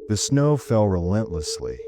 The snow fell relentlessly,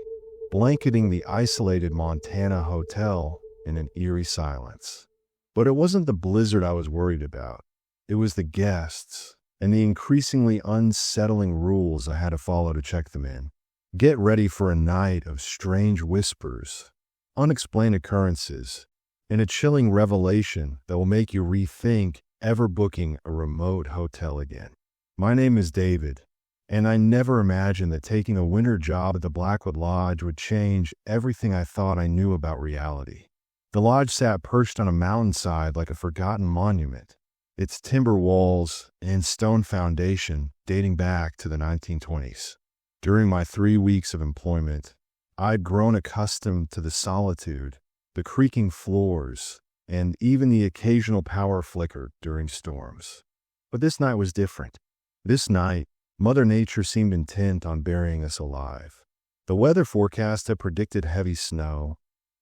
blanketing the isolated Montana hotel in an eerie silence. But it wasn't the blizzard I was worried about. It was the guests and the increasingly unsettling rules I had to follow to check them in. Get ready for a night of strange whispers, unexplained occurrences, and a chilling revelation that will make you rethink ever booking a remote hotel again. My name is David, and I never imagined that taking a winter job at the Blackwood Lodge would change everything I thought I knew about reality. The lodge sat perched on a mountainside like a forgotten monument, its timber walls and stone foundation dating back to the 1920s. During my 3 weeks of employment, I'd grown accustomed to the solitude, the creaking floors, and even the occasional power flicker during storms. But this night was different. This night, Mother Nature seemed intent on burying us alive. The weather forecast had predicted heavy snow,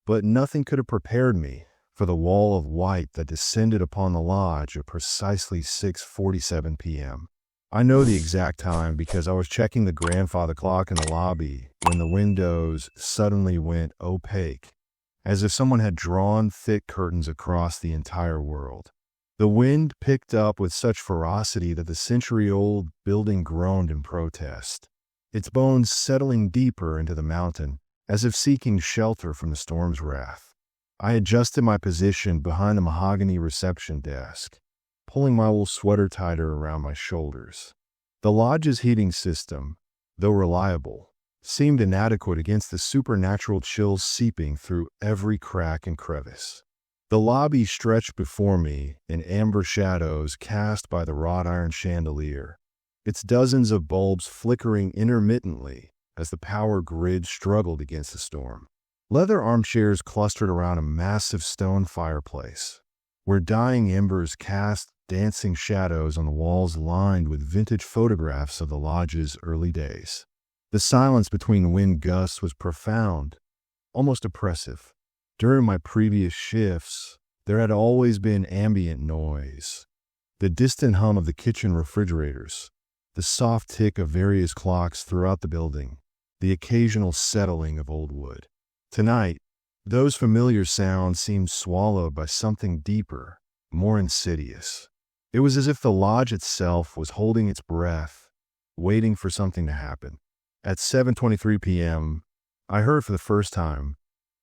but nothing could have prepared me for the wall of white that descended upon the lodge at precisely 6:47 p.m. I know the exact time because I was checking the grandfather clock in the lobby when the windows suddenly went opaque, as if someone had drawn thick curtains across the entire world. The wind picked up with such ferocity that the century-old building groaned in protest, its bones settling deeper into the mountain as if seeking shelter from the storm's wrath. I adjusted my position behind the mahogany reception desk, pulling my wool sweater tighter around my shoulders. The lodge's heating system, though reliable, seemed inadequate against the supernatural chills seeping through every crack and crevice. The lobby stretched before me in amber shadows cast by the wrought iron chandelier, its dozens of bulbs flickering intermittently as the power grid struggled against the storm. Leather armchairs clustered around a massive stone fireplace, where dying embers cast dancing shadows on the walls lined with vintage photographs of the lodge's early days. The silence between wind gusts was profound, almost oppressive. During my previous shifts, there had always been ambient noise. The distant hum of the kitchen refrigerators, the soft tick of various clocks throughout the building, the occasional settling of old wood. Tonight, those familiar sounds seemed swallowed by something deeper, more insidious. It was as if the lodge itself was holding its breath, waiting for something to happen. At 7:23 p.m., I heard for the first time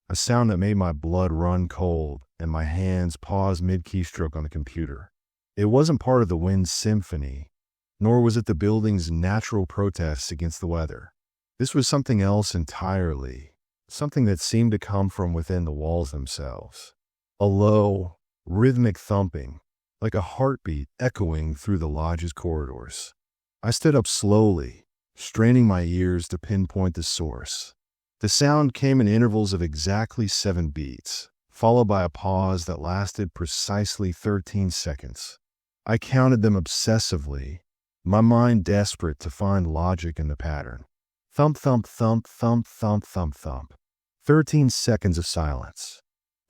a sound that made my blood run cold and my hands pause mid-keystroke on the computer. It wasn't part of the wind's symphony, nor was it the building's natural protests against the weather. This was something else entirely, something that seemed to come from within the walls themselves. A low, rhythmic thumping, like a heartbeat echoing through the lodge's corridors. I stood up slowly, straining my ears to pinpoint the source. The sound came in intervals of exactly 7 beats, followed by a pause that lasted precisely 13 seconds. I counted them obsessively, my mind desperate to find logic in the pattern. Thump, thump, thump, thump, thump, thump, thump. 13 seconds of silence.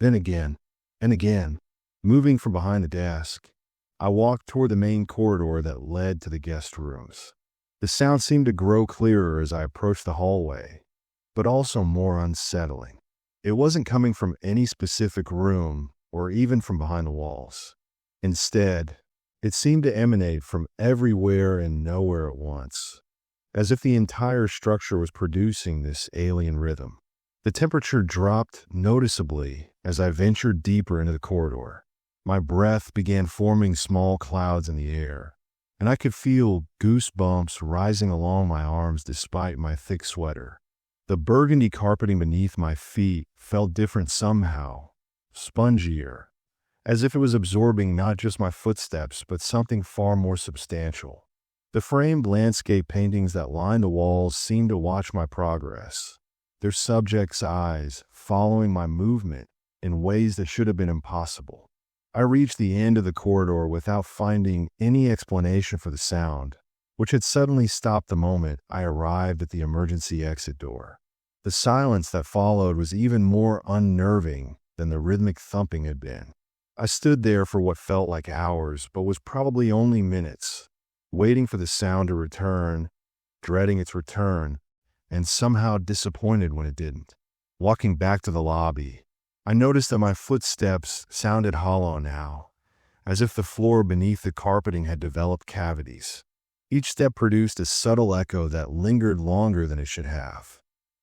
Then again, and again. Moving from behind the desk, I walked toward the main corridor that led to the guest rooms. The sound seemed to grow clearer as I approached the hallway, but also more unsettling. It wasn't coming from any specific room or even from behind the walls. Instead, it seemed to emanate from everywhere and nowhere at once, as if the entire structure was producing this alien rhythm. The temperature dropped noticeably as I ventured deeper into the corridor. My breath began forming small clouds in the air, and I could feel goosebumps rising along my arms despite my thick sweater. The burgundy carpeting beneath my feet felt different somehow, spongier, as if it was absorbing not just my footsteps but something far more substantial. The framed landscape paintings that lined the walls seemed to watch my progress, their subjects' eyes following my movement in ways that should have been impossible. I reached the end of the corridor without finding any explanation for the sound, which had suddenly stopped the moment I arrived at the emergency exit door. The silence that followed was even more unnerving than the rhythmic thumping had been. I stood there for what felt like hours, but was probably only minutes, waiting for the sound to return, dreading its return, and somehow disappointed when it didn't. Walking back to the lobby, I noticed that my footsteps sounded hollow now, as if the floor beneath the carpeting had developed cavities. Each step produced a subtle echo that lingered longer than it should have.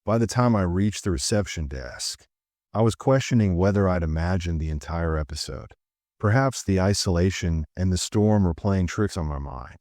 By the time I reached the reception desk, I was questioning whether I'd imagined the entire episode. Perhaps the isolation and the storm were playing tricks on my mind.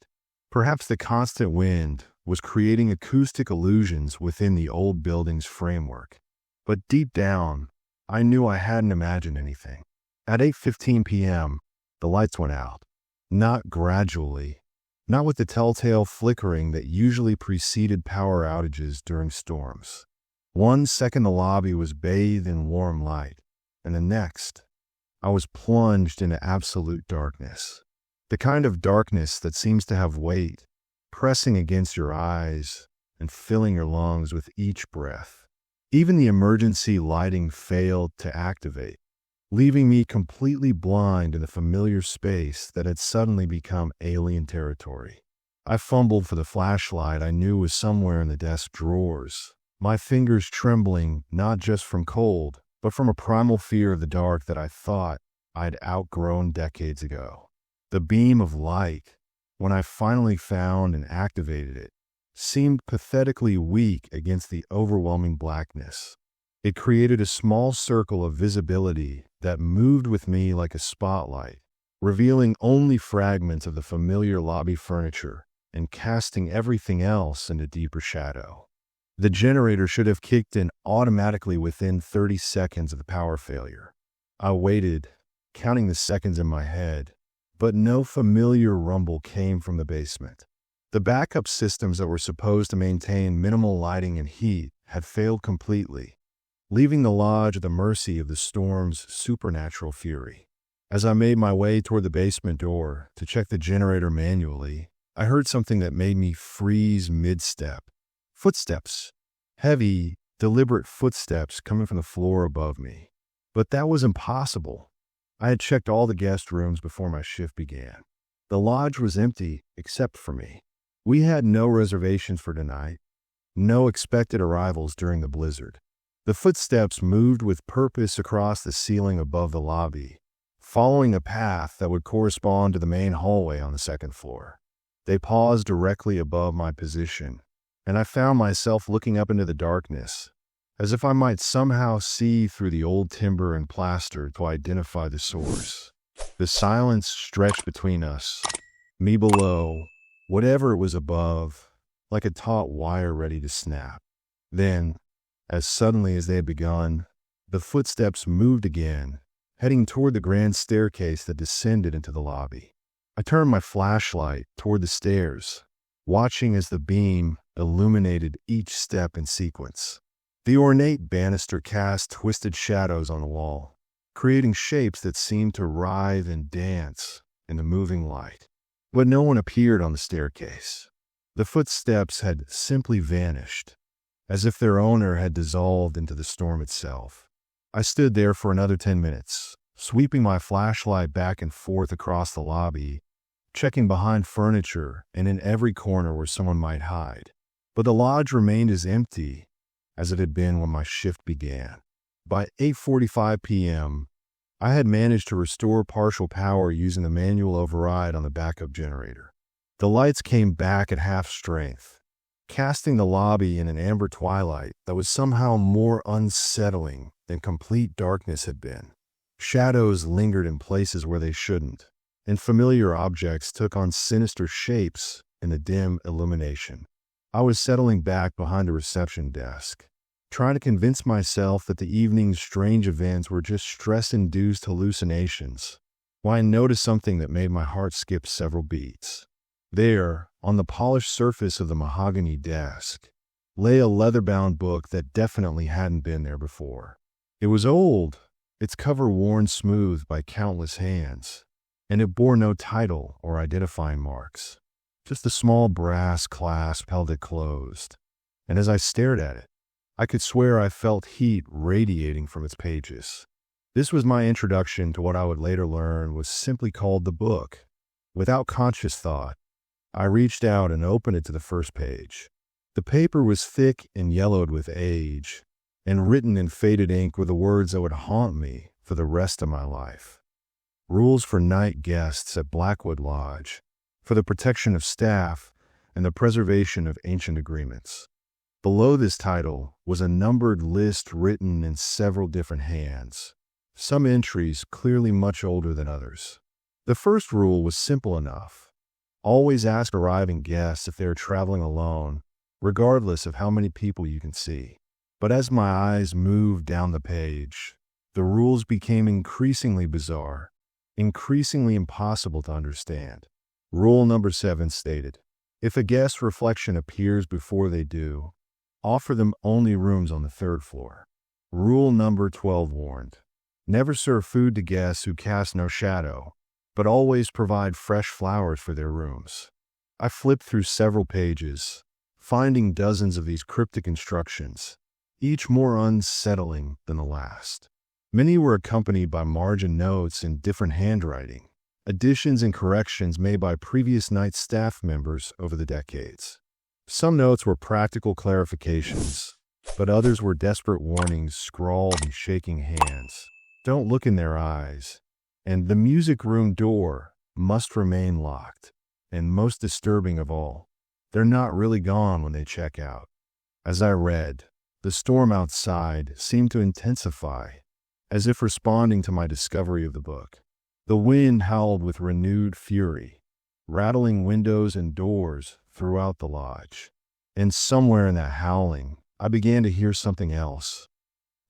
Perhaps the constant wind was creating acoustic illusions within the old building's framework. But deep down, I knew I hadn't imagined anything. At 8:15 p.m., the lights went out. Not gradually, not with the telltale flickering that usually preceded power outages during storms. 1 second the lobby was bathed in warm light, and the next, I was plunged into absolute darkness. The kind of darkness that seems to have weight, pressing against your eyes and filling your lungs with each breath. Even the emergency lighting failed to activate, leaving me completely blind in the familiar space that had suddenly become alien territory. I fumbled for the flashlight I knew was somewhere in the desk drawers, my fingers trembling not just from cold, but from a primal fear of the dark that I thought I'd outgrown decades ago. The beam of light, when I finally found and activated it, seemed pathetically weak against the overwhelming blackness. It created a small circle of visibility that moved with me like a spotlight, revealing only fragments of the familiar lobby furniture and casting everything else into deeper shadow. The generator should have kicked in automatically within 30 seconds of the power failure. I waited, counting the seconds in my head, but no familiar rumble came from the basement. The backup systems that were supposed to maintain minimal lighting and heat had failed completely, leaving the lodge at the mercy of the storm's supernatural fury. As I made my way toward the basement door to check the generator manually, I heard something that made me freeze mid-step. Footsteps. Heavy, deliberate footsteps coming from the floor above me. But that was impossible. I had checked all the guest rooms before my shift began. The lodge was empty except for me. We had no reservations for tonight, no expected arrivals during the blizzard. The footsteps moved with purpose across the ceiling above the lobby, following a path that would correspond to the main hallway on the second floor. They paused directly above my position, and I found myself looking up into the darkness, as if I might somehow see through the old timber and plaster to identify the source. The silence stretched between us, me below, whatever it was above, like a taut wire ready to snap. Then, as suddenly as they had begun, the footsteps moved again, heading toward the grand staircase that descended into the lobby. I turned my flashlight toward the stairs, watching as the beam illuminated each step in sequence. The ornate banister cast twisted shadows on the wall, creating shapes that seemed to writhe and dance in the moving light. But no one appeared on the staircase. The footsteps had simply vanished, as if their owner had dissolved into the storm itself. I stood there for another 10 minutes, sweeping my flashlight back and forth across the lobby, checking behind furniture and in every corner where someone might hide. But the lodge remained as empty as it had been when my shift began. By 8:45 p.m., I had managed to restore partial power using the manual override on the backup generator. The lights came back at half strength, casting the lobby in an amber twilight that was somehow more unsettling than complete darkness had been. Shadows lingered in places where they shouldn't, and familiar objects took on sinister shapes in the dim illumination. I was settling back behind a reception desk, trying to convince myself that the evening's strange events were just stress-induced hallucinations, when I noticed something that made my heart skip several beats. There, on the polished surface of the mahogany desk, lay a leather-bound book that definitely hadn't been there before. It was old, its cover worn smooth by countless hands, and it bore no title or identifying marks, just a small brass clasp held it closed. And as I stared at it, I could swear I felt heat radiating from its pages. This was my introduction to what I would later learn was simply called the book. Without conscious thought, I reached out and opened it to the first page. The paper was thick and yellowed with age, and written in faded ink were the words that would haunt me for the rest of my life. Rules for night guests at Blackwood Lodge, for the protection of staff and the preservation of ancient agreements. Below this title was a numbered list written in several different hands, some entries clearly much older than others. The first rule was simple enough. Always ask arriving guests if they are traveling alone, regardless of how many people you can see. But as my eyes moved down the page, the rules became increasingly bizarre, increasingly impossible to understand. Rule number 7 stated, if a guest's reflection appears before they do, offer them only rooms on the 3rd floor. Rule number 12 warned, never serve food to guests who cast no shadow, but always provide fresh flowers for their rooms. I flipped through several pages, finding dozens of these cryptic instructions, each more unsettling than the last. Many were accompanied by margin notes in different handwriting, additions and corrections made by previous night staff members over the decades. Some notes were practical clarifications, but others were desperate warnings scrawled in shaking hands. Don't look in their eyes, and the music room door must remain locked, and most disturbing of all, they're not really gone when they check out. As I read, the storm outside seemed to intensify, as if responding to my discovery of the book. The wind howled with renewed fury, rattling windows and doors throughout the lodge. And somewhere in that howling, I began to hear something else.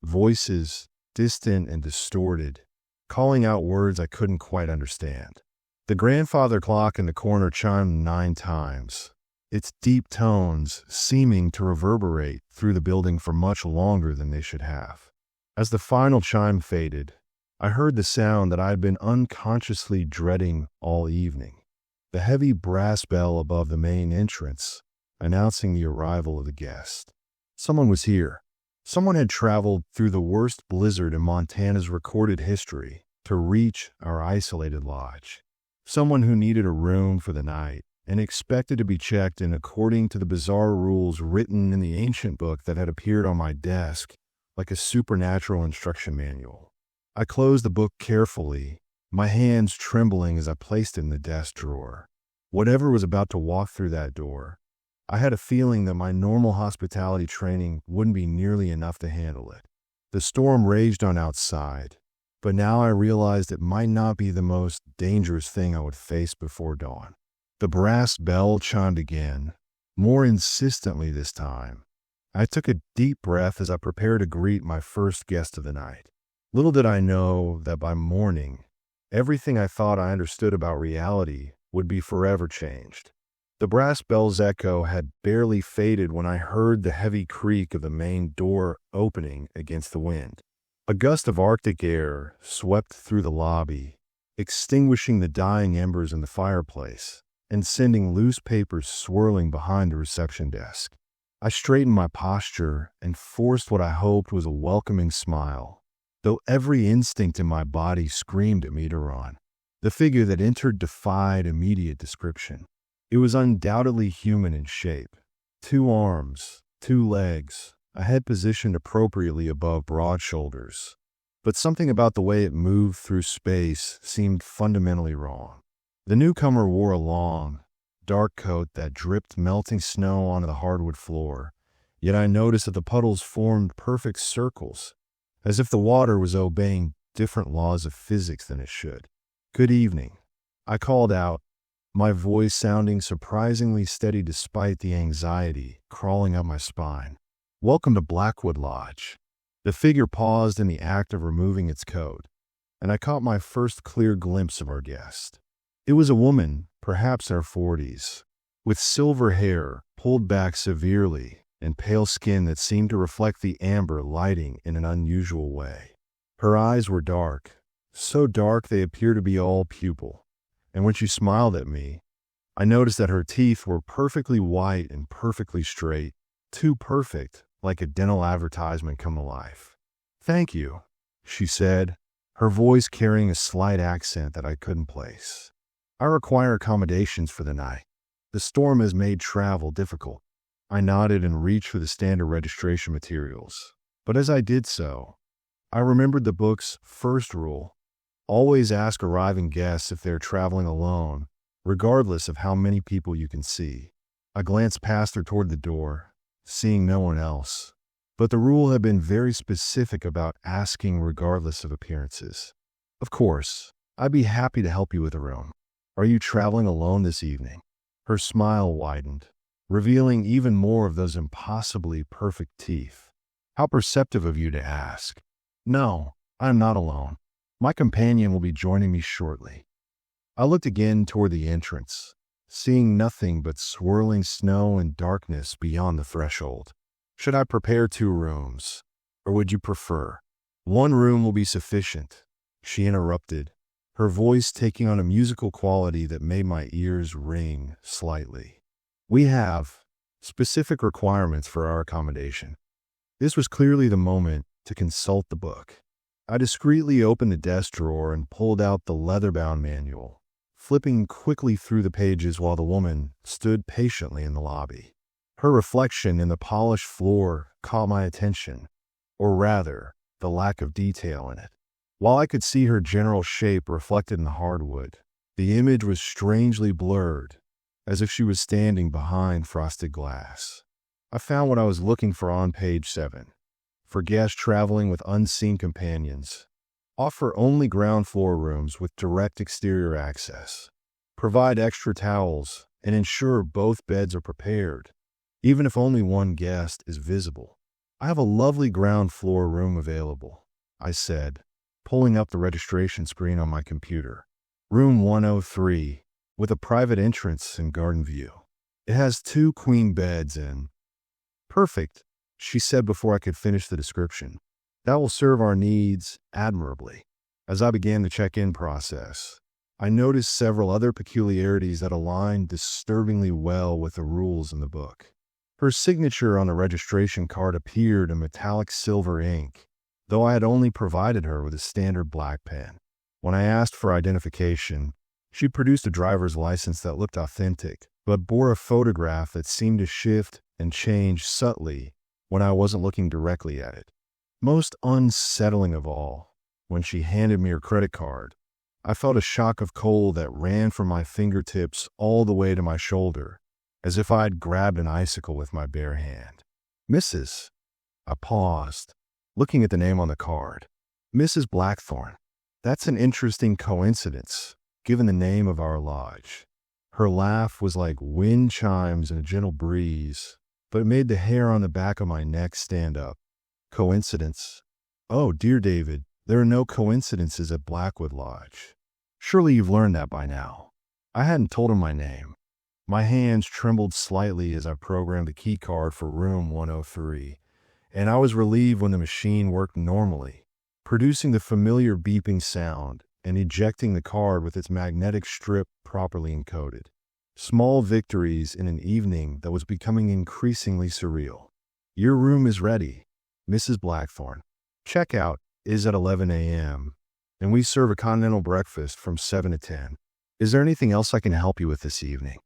Voices, distant and distorted, calling out words I couldn't quite understand. The grandfather clock in the corner chimed 9 times, its deep tones seeming to reverberate through the building for much longer than they should have. As the final chime faded, I heard the sound that I had been unconsciously dreading all evening, the heavy brass bell above the main entrance, announcing the arrival of the guest. Someone was here. Someone had traveled through the worst blizzard in Montana's recorded history to reach our isolated lodge. Someone who needed a room for the night and expected to be checked in according to the bizarre rules written in the ancient book that had appeared on my desk like a supernatural instruction manual. I closed the book carefully, my hands trembling as I placed it in the desk drawer. Whatever was about to walk through that door, I had a feeling that my normal hospitality training wouldn't be nearly enough to handle it. The storm raged on outside, but now I realized it might not be the most dangerous thing I would face before dawn. The brass bell chimed again, more insistently this time. I took a deep breath as I prepared to greet my first guest of the night. Little did I know that by morning, everything I thought I understood about reality would be forever changed. The brass bell's echo had barely faded when I heard the heavy creak of the main door opening against the wind. A gust of Arctic air swept through the lobby, extinguishing the dying embers in the fireplace and sending loose papers swirling behind the reception desk. I straightened my posture and forced what I hoped was a welcoming smile, though every instinct in my body screamed at me to run. The figure that entered defied immediate description. It was undoubtedly human in shape. 2 arms, 2 legs, a head positioned appropriately above broad shoulders. But something about the way it moved through space seemed fundamentally wrong. The newcomer wore a long, dark coat that dripped melting snow onto the hardwood floor, yet I noticed that the puddles formed perfect circles, as if the water was obeying different laws of physics than it should. "Good evening," I called out, my voice sounding surprisingly steady despite the anxiety crawling up my spine. "Welcome to Blackwood Lodge." The figure paused in the act of removing its coat, and I caught my first clear glimpse of our guest. It was a woman, perhaps in her 40s, with silver hair pulled back severely and pale skin that seemed to reflect the amber lighting in an unusual way. Her eyes were dark, so dark they appeared to be all pupil, and when she smiled at me, I noticed that her teeth were perfectly white and perfectly straight, too perfect, like a dental advertisement come to life. "Thank you," she said, her voice carrying a slight accent that I couldn't place. "I require accommodations for the night. The storm has made travel difficult." I nodded and reached for the standard registration materials. But as I did so, I remembered the book's first rule: always ask arriving guests if they're traveling alone, regardless of how many people you can see. I glanced past her toward the door, seeing no one else. But the rule had been very specific about asking regardless of appearances. Of course, I'd be happy to help you with a room. Are you traveling alone this evening? Her smile widened, revealing even more of those impossibly perfect teeth. How perceptive of you to ask. No, I'm not alone. My companion will be joining me shortly. I looked again toward the entrance, seeing nothing but swirling snow and darkness beyond the threshold. Should I prepare 2 rooms, or would you prefer? 1 room will be sufficient, she interrupted, her voice taking on a musical quality that made my ears ring slightly. We have specific requirements for our accommodation. This was clearly the moment to consult the book. I discreetly opened the desk drawer and pulled out the leather-bound manual, flipping quickly through the pages while the woman stood patiently in the lobby. Her reflection in the polished floor caught my attention, or rather, the lack of detail in it. While I could see her general shape reflected in the hardwood, the image was strangely blurred, as if she was standing behind frosted glass. I found what I was looking for on page 7. For guests traveling with unseen companions, offer only ground floor rooms with direct exterior access. Provide extra towels and ensure both beds are prepared, even if only one guest is visible. I have a lovely ground floor room available, I said, pulling up the registration screen on my computer. Room 103, with a private entrance and garden view. It has 2 queen beds and... Perfect, she said before I could finish the description. That will serve our needs admirably. As I began the check-in process, I noticed several other peculiarities that aligned disturbingly well with the rules in the book. Her signature on the registration card appeared in metallic silver ink, though I had only provided her with a standard black pen. When I asked for identification, she produced a driver's license that looked authentic, but bore a photograph that seemed to shift and change subtly when I wasn't looking directly at it. Most unsettling of all, when she handed me her credit card, I felt a shock of cold that ran from my fingertips all the way to my shoulder, as if I'd grabbed an icicle with my bare hand. Mrs. I paused, looking at the name on the card. Mrs. Blackthorne. That's an interesting coincidence, given the name of our lodge. Her laugh was like wind chimes in a gentle breeze, but it made the hair on the back of my neck stand up. Coincidence? Oh, dear David, there are no coincidences at Blackwood Lodge. Surely you've learned that by now. I hadn't told him my name. My hands trembled slightly as I programmed the key card for room 103, and I was relieved when the machine worked normally, producing the familiar beeping sound and ejecting the card with its magnetic strip properly encoded. Small victories in an evening that was becoming increasingly surreal. Your room is ready, Mrs. Blackthorne. Checkout is at 11 a.m., and we serve a continental breakfast from 7 to 10. Is there anything else I can help you with this evening?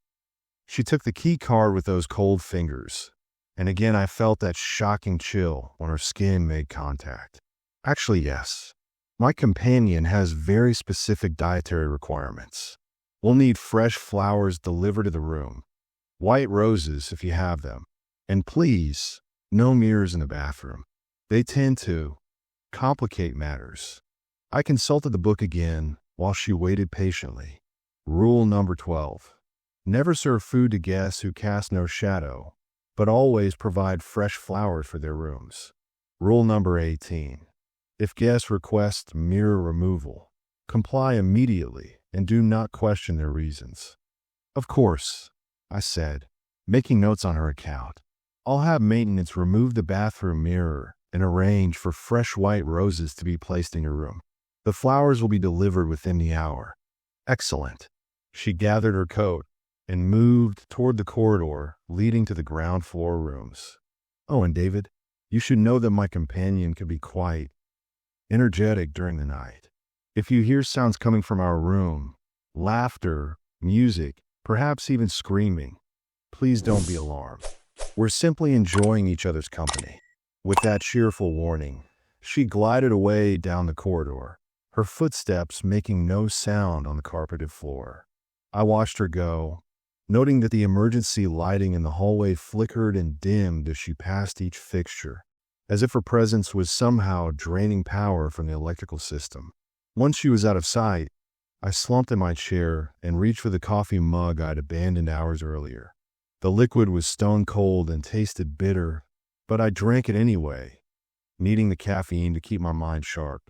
She took the key card with those cold fingers, and again I felt that shocking chill when her skin made contact. Actually, yes. My companion has very specific dietary requirements. We'll need fresh flowers delivered to the room, white roses if you have them, and please, no mirrors in the bathroom. They tend to complicate matters. I consulted the book again while she waited patiently. Rule number 12. Never serve food to guests who cast no shadow, but always provide fresh flowers for their rooms. Rule number 18. If guests request mirror removal, comply immediately and do not question their reasons. Of course, I said, making notes on her account. I'll have maintenance remove the bathroom mirror and arrange for fresh white roses to be placed in your room. The flowers will be delivered within the hour. Excellent. She gathered her coat and moved toward the corridor leading to the ground floor rooms. Oh, and David, you should know that my companion can be quite energetic during the night. If you hear sounds coming from our room, laughter, music, perhaps even screaming, please don't be alarmed. We're simply enjoying each other's company." With that cheerful warning, she glided away down the corridor, her footsteps making no sound on the carpeted floor. I watched her go, noting that the emergency lighting in the hallway flickered and dimmed as she passed each fixture, as if her presence was somehow draining power from the electrical system. Once she was out of sight, I slumped in my chair and reached for the coffee mug I'd abandoned hours earlier. The liquid was stone cold and tasted bitter, but I drank it anyway, needing the caffeine to keep my mind sharp.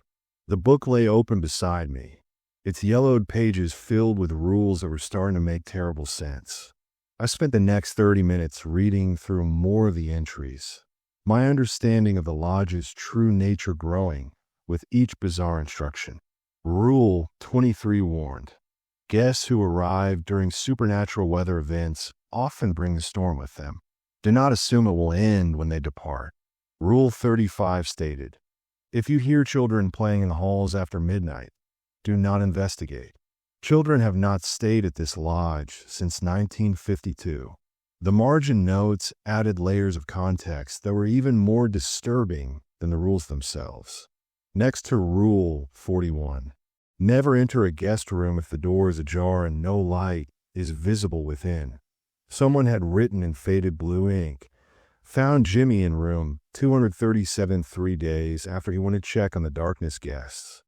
The book lay open beside me, its yellowed pages filled with rules that were starting to make terrible sense. I spent the next 30 minutes reading through more of the entries, my understanding of the lodge's true nature growing with each bizarre instruction. Rule 23 warned, guests who arrive during supernatural weather events often bring the storm with them. Do not assume it will end when they depart. Rule 35 stated, if you hear children playing in the halls after midnight, do not investigate. Children have not stayed at this lodge since 1952. The margin notes added layers of context that were even more disturbing than the rules themselves. Next to Rule 41, never enter a guest room if the door is ajar and no light is visible within. Someone had written in faded blue ink, found Jimmy in room 237 3 days after he went to check on the darkness guests.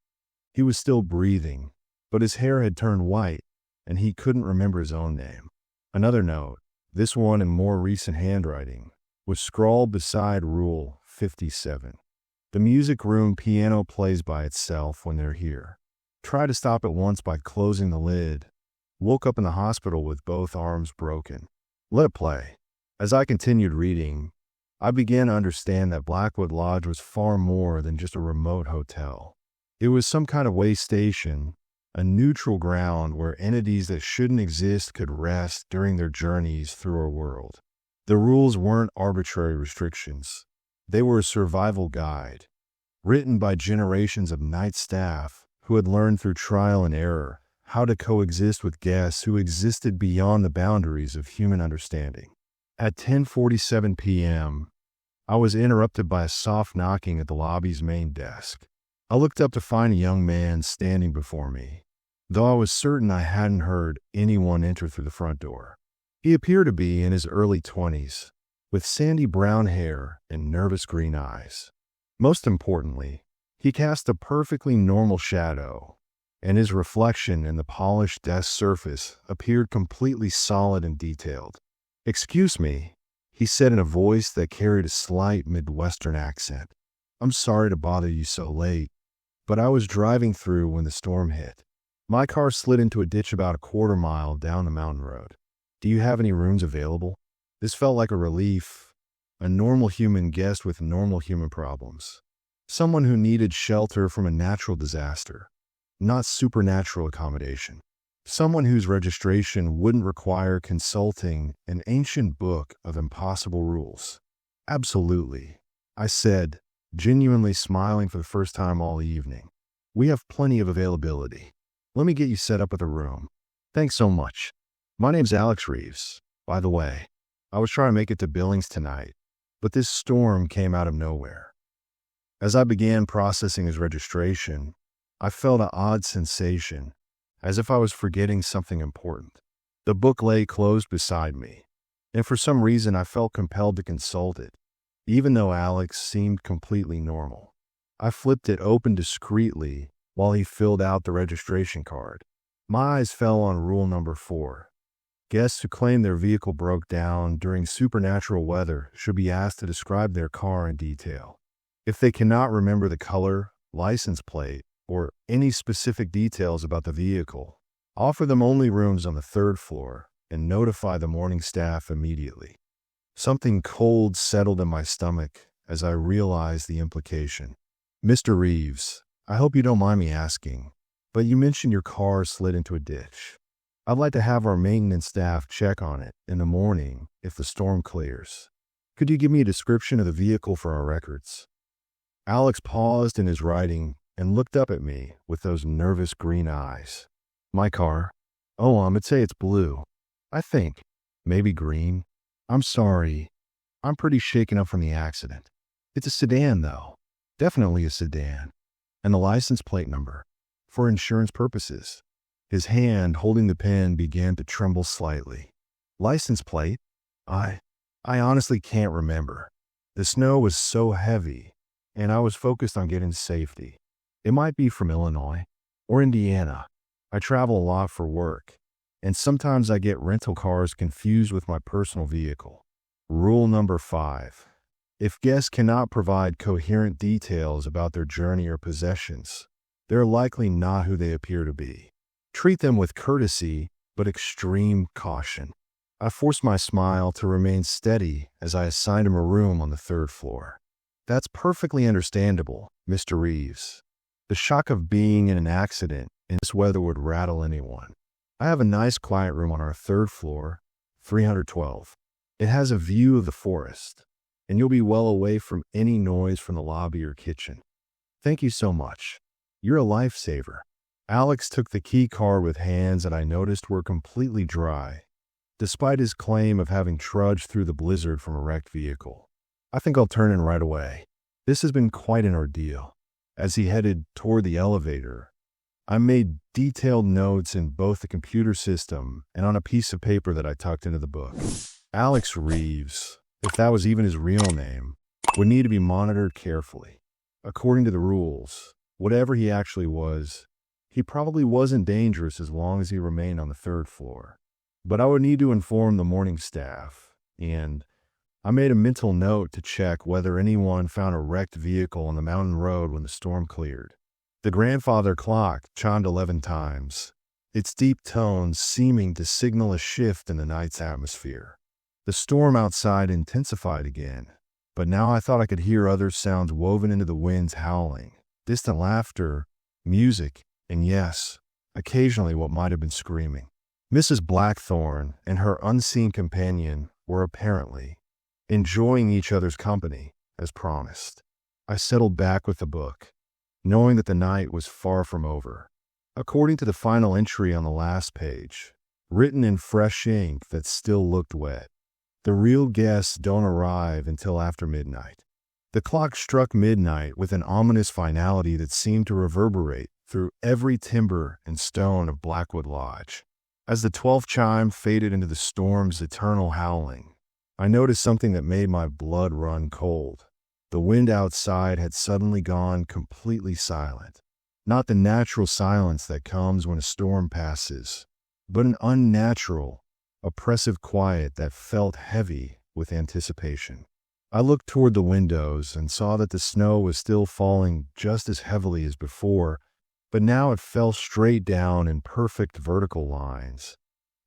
He was still breathing, but his hair had turned white, and he couldn't remember his own name. Another note, this one in more recent handwriting, was scrawled beside Rule 57. The music room piano plays by itself when they're here. Try to stop it once by closing the lid. Woke up in the hospital with both arms broken. Let it play. As I continued reading, I began to understand that Blackwood Lodge was far more than just a remote hotel. It was some kind of way station, a neutral ground where entities that shouldn't exist could rest during their journeys through our world. The rules weren't arbitrary restrictions. They were a survival guide, written by generations of night staff who had learned through trial and error how to coexist with guests who existed beyond the boundaries of human understanding. At 10:47 p.m., I was interrupted by a soft knocking at the lobby's main desk. I looked up to find a young man standing before me, though I was certain I hadn't heard anyone enter through the front door. He appeared to be in his early 20s, with sandy brown hair and nervous green eyes. Most importantly, he cast a perfectly normal shadow, and his reflection in the polished desk surface appeared completely solid and detailed. "Excuse me," he said in a voice that carried a slight Midwestern accent. "I'm sorry to bother you so late, but I was driving through when the storm hit. My car slid into a ditch about a quarter mile down the mountain road. Do you have any rooms available?" This felt like a relief, a normal human guest with normal human problems. Someone who needed shelter from a natural disaster, not supernatural accommodation. Someone whose registration wouldn't require consulting an ancient book of impossible rules. "Absolutely," I said, genuinely smiling for the first time all evening. "We have plenty of availability. Let me get you set up with a room." "Thanks so much. My name's Alex Reeves, by the way. I was trying to make it to Billings tonight, but this storm came out of nowhere." As I began processing his registration, I felt an odd sensation, as if I was forgetting something important. The book lay closed beside me, and for some reason I felt compelled to consult it, even though Alex seemed completely normal. I flipped it open discreetly while he filled out the registration card. My eyes fell on rule number 4. Guests who claim their vehicle broke down during supernatural weather should be asked to describe their car in detail. If they cannot remember the color, license plate, or any specific details about the vehicle, offer them only rooms on the 3rd floor and notify the morning staff immediately. Something cold settled in my stomach as I realized the implication. "Mr. Reeves, I hope you don't mind me asking, but you mentioned your car slid into a ditch. I'd like to have our maintenance staff check on it in the morning if the storm clears. Could you give me a description of the vehicle for our records?" Alex paused in his writing and looked up at me with those nervous green eyes. "My car? Oh, I'd say it's blue. I think. Maybe green. I'm sorry. I'm pretty shaken up from the accident. It's a sedan, though. Definitely a sedan. And the license plate number. For insurance purposes. His hand holding the pen began to tremble slightly. License plate? I honestly can't remember. The snow was so heavy, and I was focused on getting to safety. It might be from Illinois or Indiana. I travel a lot for work, and sometimes I get rental cars confused with my personal vehicle. Rule number 5. If guests cannot provide coherent details about their journey or possessions, they're likely not who they appear to be. Treat them with courtesy, but extreme caution. I forced my smile to remain steady as I assigned him a room on the 3rd floor. That's perfectly understandable, Mr. Reeves. The shock of being in an accident in this weather would rattle anyone. I have a nice quiet room on our 3rd floor, 312. It has a view of the forest, and you'll be well away from any noise from the lobby or kitchen. Thank you so much. You're a lifesaver. Alex took the key card with hands that I noticed were completely dry, despite his claim of having trudged through the blizzard from a wrecked vehicle. I think I'll turn in right away. This has been quite an ordeal. As he headed toward the elevator, I made detailed notes in both the computer system and on a piece of paper that I tucked into the book. Alex Reeves, if that was even his real name, would need to be monitored carefully. According to the rules, whatever he actually was, he probably wasn't dangerous as long as he remained on the 3rd floor. But I would need to inform the morning staff, and I made a mental note to check whether anyone found a wrecked vehicle on the mountain road when the storm cleared. The grandfather clock chimed 11 times, its deep tones seeming to signal a shift in the night's atmosphere. The storm outside intensified again, but now I thought I could hear other sounds woven into the wind's howling, distant laughter, music, and yes, occasionally what might have been screaming. Mrs. Blackthorne and her unseen companion were apparently enjoying each other's company, as promised. I settled back with the book, knowing that the night was far from over. According to the final entry on the last page, written in fresh ink that still looked wet, the real guests don't arrive until after midnight. The clock struck midnight with an ominous finality that seemed to reverberate through every timber and stone of Blackwood Lodge. As the 12th chime faded into the storm's eternal howling, I noticed something that made my blood run cold. The wind outside had suddenly gone completely silent. Not the natural silence that comes when a storm passes, but an unnatural, oppressive quiet that felt heavy with anticipation. I looked toward the windows and saw that the snow was still falling just as heavily as before, but now it fell straight down in perfect vertical lines,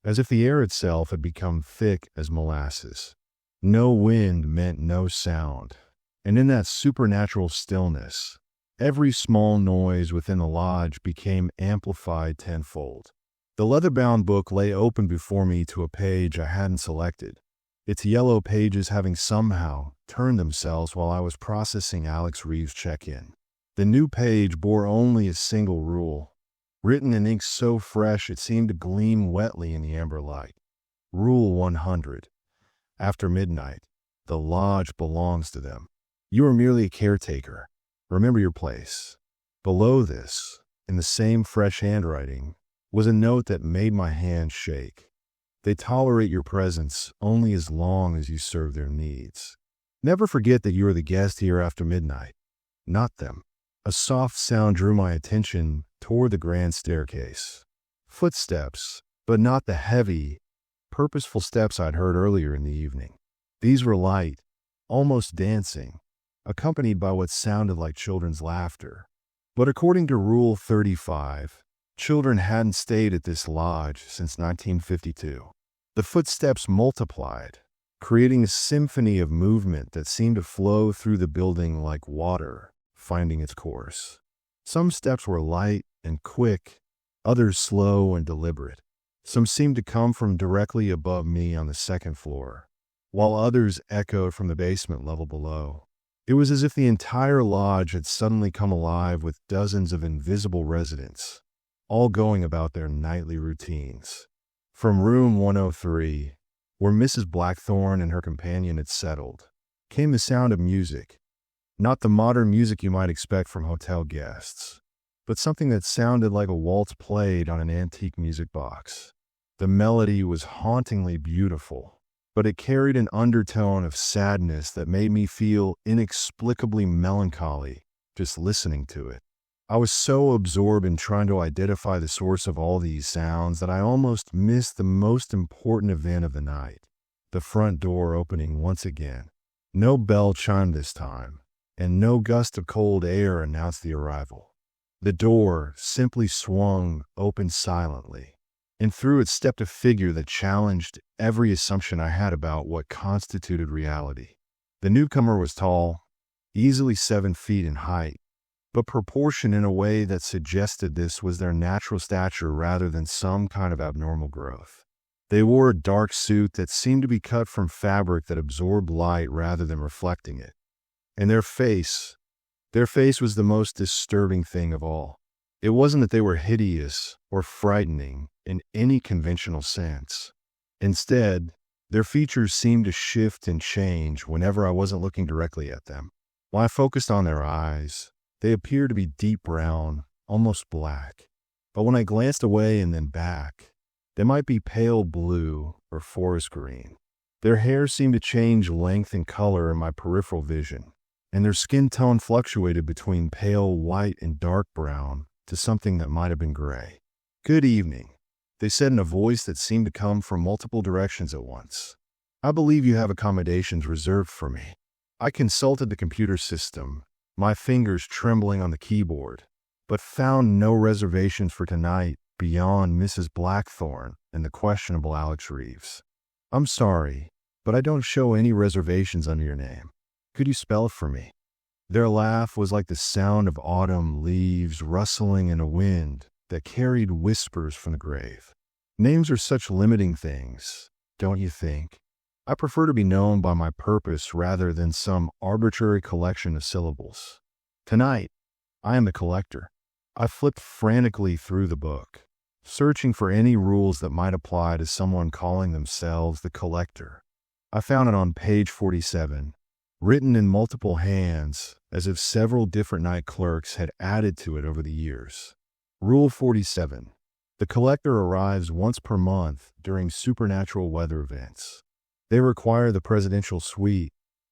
as if the air itself had become thick as molasses. No wind meant no sound, and in that supernatural stillness, every small noise within the lodge became amplified tenfold. The leather-bound book lay open before me to a page I hadn't selected, its yellow pages having somehow turned themselves while I was processing Alex Reeves' check-in. The new page bore only a single rule, written in ink so fresh it seemed to gleam wetly in the amber light. Rule 100. After midnight, the lodge belongs to them. You are merely a caretaker. Remember your place. Below this, in the same fresh handwriting, was a note that made my hand shake. They tolerate your presence only as long as you serve their needs. Never forget that you are the guest here after midnight, not them. A soft sound drew my attention toward the grand staircase. Footsteps, but not the heavy, purposeful steps I'd heard earlier in the evening. These were light, almost dancing, accompanied by what sounded like children's laughter. But according to Rule 35, children hadn't stayed at this lodge since 1952. The footsteps multiplied, creating a symphony of movement that seemed to flow through the building like water finding its course. Some steps were light and quick, others slow and deliberate. Some seemed to come from directly above me on the 2nd floor, while others echoed from the basement level below. It was as if the entire lodge had suddenly come alive with dozens of invisible residents, all going about their nightly routines. From room 103, Where Mrs. Blackthorne and her companion had settled, came the sound of music. Not the modern music you might expect from hotel guests, but something that sounded like a waltz played on an antique music box. The melody was hauntingly beautiful, but it carried an undertone of sadness that made me feel inexplicably melancholy just listening to it. I was so absorbed in trying to identify the source of all these sounds that I almost missed the most important event of the night, the front door opening once again. No bell chimed this time, and no gust of cold air announced the arrival. The door simply swung open silently, and through it stepped a figure that challenged every assumption I had about what constituted reality. The newcomer was tall, easily 7 feet in height, but proportioned in a way that suggested this was their natural stature rather than some kind of abnormal growth. They wore a dark suit that seemed to be cut from fabric that absorbed light rather than reflecting it. And their face was the most disturbing thing of all. It wasn't that they were hideous or frightening in any conventional sense. Instead, their features seemed to shift and change whenever I wasn't looking directly at them. When I focused on their eyes, they appeared to be deep brown, almost black. But when I glanced away and then back, they might be pale blue or forest green. Their hair seemed to change length and color in my peripheral vision, and their skin tone fluctuated between pale white and dark brown to something that might have been gray. "Good evening," they said in a voice that seemed to come from multiple directions at once. "I believe you have accommodations reserved for me." I consulted the computer system, my fingers trembling on the keyboard, but found no reservations for tonight beyond Mrs. Blackthorne and the questionable Alex Reeves. "I'm sorry, but I don't show any reservations under your name. Could you spell it for me?" Their laugh was like the sound of autumn leaves rustling in a wind that carried whispers from the grave. Names are such limiting things, don't you think? I prefer to be known by my purpose rather than some arbitrary collection of syllables. Tonight, I am the collector. I flipped frantically through the book, searching for any rules that might apply to someone calling themselves the collector. I found it on page 47, written in multiple hands as if several different night clerks had added to it over the years. Rule 47. The collector arrives once per month during supernatural weather events. They require the presidential suite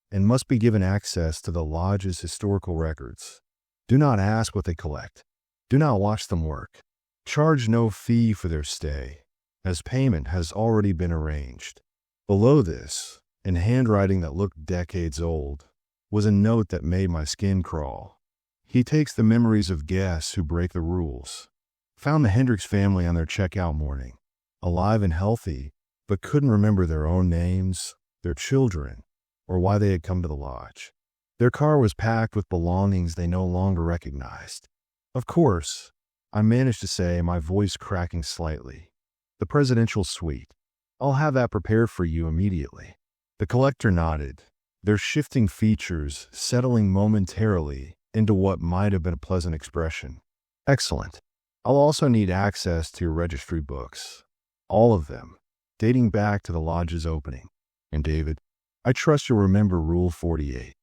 and must be given access to the lodge's historical records. Do not ask what they collect. Do not watch them work. Charge no fee for their stay, as payment has already been arranged. Below this, in handwriting that looked decades old, was a note that made my skin crawl. He takes the memories of guests who break the rules. Found the Hendricks family on their checkout morning, alive and healthy, but couldn't remember their own names, their children, or why they had come to the lodge. Their car was packed with belongings they no longer recognized. "Of course," I managed to say, my voice cracking slightly. "The presidential suite. I'll have that prepared for you immediately." The collector nodded, their shifting features settling momentarily into what might have been a pleasant expression. "Excellent. I'll also need access to your registry books. All of them, dating back to the lodge's opening. And David, I trust you'll remember Rule 48.